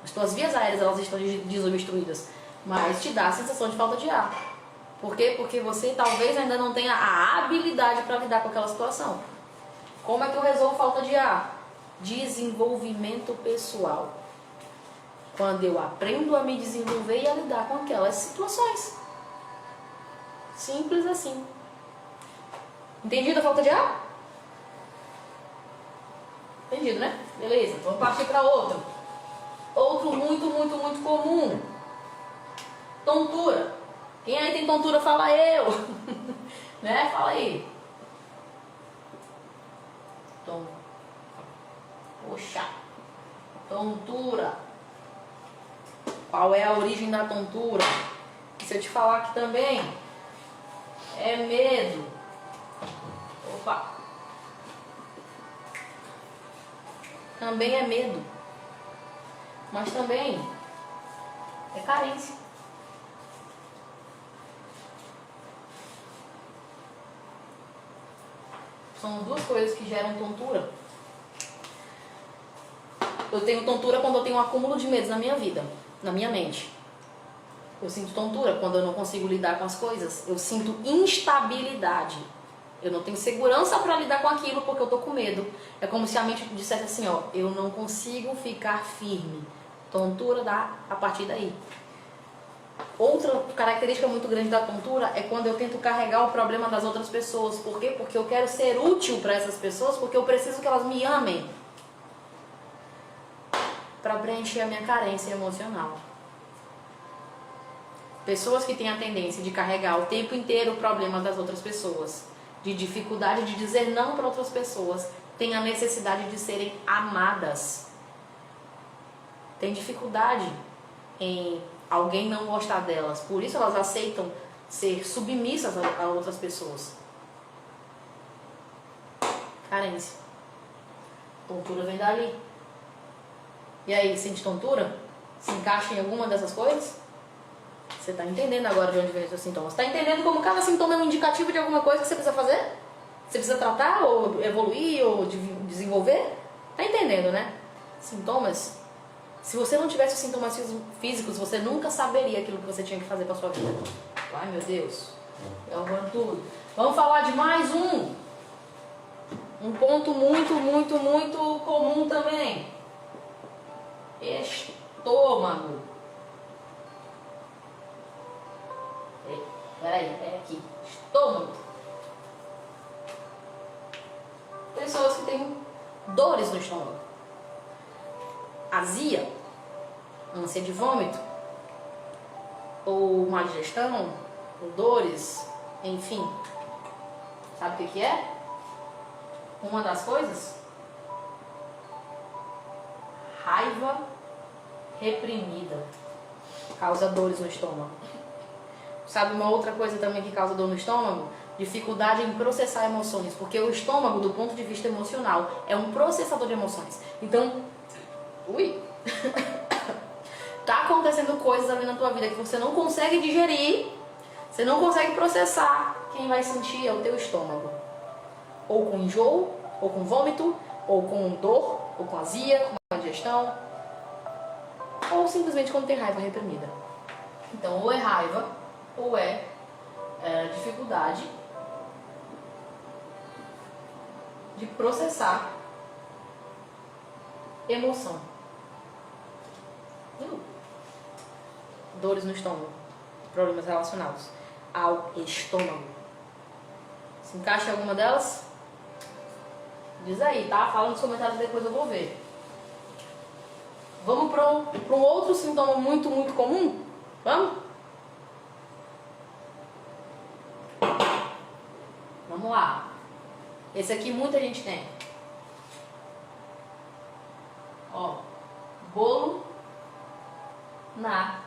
As tuas vias aéreas, elas estão desobstruídas. Mas te dá a sensação de falta de ar. Por quê? Porque você talvez ainda não tenha a habilidade para lidar com aquela situação. Como é que eu resolvo falta de ar? Desenvolvimento pessoal. Quando eu aprendo a me desenvolver e a lidar com aquelas situações. Simples assim. Entendido a falta de ar? Entendido, né? Beleza, vamos partir para outro. Outro muito comum. Tontura. Quem aí tem tontura, fala eu. Né? Fala aí. Poxa. Tontura. Qual é a origem da tontura? E se eu te falar aqui também, é medo. Opa. Também é medo. Mas também é carência. São duas coisas que geram tontura. Eu tenho tontura quando eu tenho um acúmulo de medos na minha vida, na minha mente. Eu sinto tontura quando eu não consigo lidar com as coisas. Eu sinto instabilidade. Eu não tenho segurança para lidar com aquilo porque eu tô com medo. É como se a mente dissesse assim, ó, eu não consigo ficar firme. Tontura dá a partir daí. Outra característica muito grande da tontura é quando eu tento carregar o problema das outras pessoas. Por quê? Porque eu quero ser útil para essas pessoas, porque eu preciso que elas me amem. Para preencher a minha carência emocional. Pessoas que têm a tendência de carregar o tempo inteiro o problema das outras pessoas, de dificuldade de dizer não para outras pessoas, têm a necessidade de serem amadas. Tem dificuldade em alguém não gostar delas, por isso elas aceitam ser submissas a outras pessoas. Carência. Tontura vem dali. E aí, sente tontura? Se encaixa em alguma dessas coisas? Você está entendendo agora de onde vem os seus sintomas? Está entendendo como cada sintoma é um indicativo de alguma coisa que você precisa fazer? Você precisa tratar, ou evoluir, ou desenvolver? Tá entendendo, né? Sintomas. Se você não tivesse os sintomas físicos, você nunca saberia aquilo que você tinha que fazer pra sua vida. Ai, meu Deus. Eu vou tudo. Vamos falar de mais um. Um ponto muito comum também. Estômago. Peraí, é aqui. Estômago. Pessoas que têm dores no estômago. Azia, ânsia de vômito, ou má digestão, ou dores, enfim. Sabe o que é? Uma das coisas? Raiva reprimida causa dores no estômago. Sabe uma outra coisa também que causa dor no estômago? Dificuldade em processar emoções, porque o estômago, do ponto de vista emocional, é um processador de emoções. Então, tá acontecendo coisas ali na tua vida que você não consegue digerir, você não consegue processar. Quem vai sentir é o teu estômago. Ou com enjoo, ou com vômito, ou com dor, ou com azia, com má digestão, ou simplesmente quando tem raiva reprimida. Então, ou é raiva, ou é dificuldade de processar emoção. Dores no estômago, problemas relacionados ao estômago. Se encaixa em alguma delas? Diz aí, tá? Fala nos comentários, depois eu vou ver. Vamos para um outro sintoma muito comum? Vamos? Vamos lá. Esse aqui muita gente tem. Ó, bolo na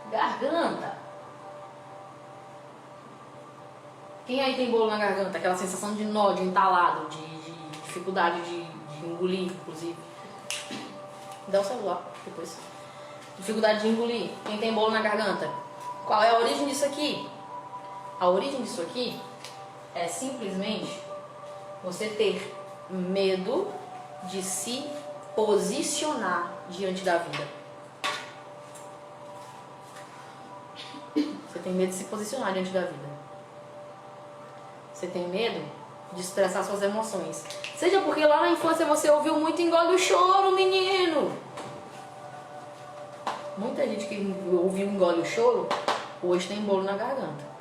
garganta. Quem aí tem bolo na garganta? Aquela sensação de nó, de entalado, de dificuldade de engolir, inclusive. Dá o celular depois. Dificuldade de engolir. Quem tem bolo na garganta? Qual é a origem disso aqui? A origem disso aqui é simplesmente você ter medo de se posicionar diante da vida. Você tem medo de se posicionar diante da vida. Você tem medo de expressar suas emoções. Seja porque lá na infância você ouviu muito engole o choro, menino. Muita gente que ouviu engole o choro, hoje tem bolo na garganta.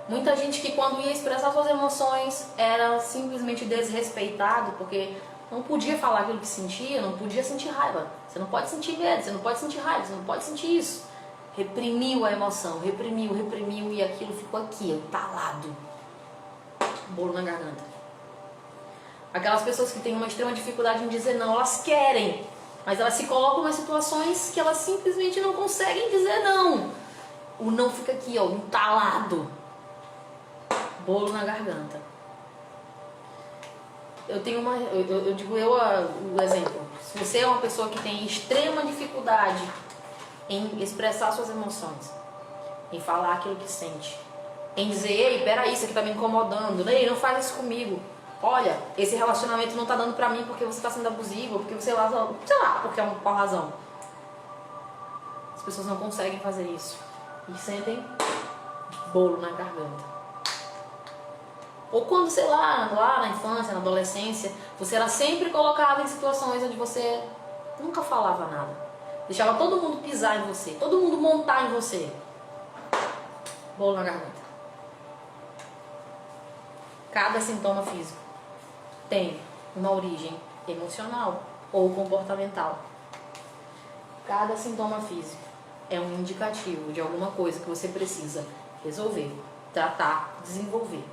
Muita gente que quando ia expressar suas emoções era simplesmente desrespeitado, porque não podia falar aquilo que sentia, não podia sentir raiva. Você não pode sentir medo, você não pode sentir raiva, você não pode sentir isso. Reprimiu a emoção, reprimiu e aquilo ficou aqui, entalado. Bolo na garganta. Aquelas pessoas que têm uma extrema dificuldade em dizer não, elas querem, mas elas se colocam em situações que elas simplesmente não conseguem dizer não. O não fica aqui, ó, entalado. Bolo na garganta. Eu tenho uma, eu digo o exemplo. Se você é uma pessoa que tem extrema dificuldade em expressar suas emoções, em falar aquilo que sente, em dizer, ei, peraí, isso aqui tá me incomodando, ei, não faz isso comigo. Olha, esse relacionamento não tá dando pra mim porque você tá sendo abusivo, porque você lá, sei lá, porque é uma qual razão. As pessoas não conseguem fazer isso e sentem bolo na garganta. Ou quando, sei lá na infância, na adolescência, você era sempre colocado em situações onde você nunca falava nada. Deixava todo mundo pisar em você, todo mundo montar em você. Bolo na garganta. Cada sintoma físico tem uma origem emocional ou comportamental. Cada sintoma físico é um indicativo de alguma coisa que você precisa resolver, tratar, desenvolver.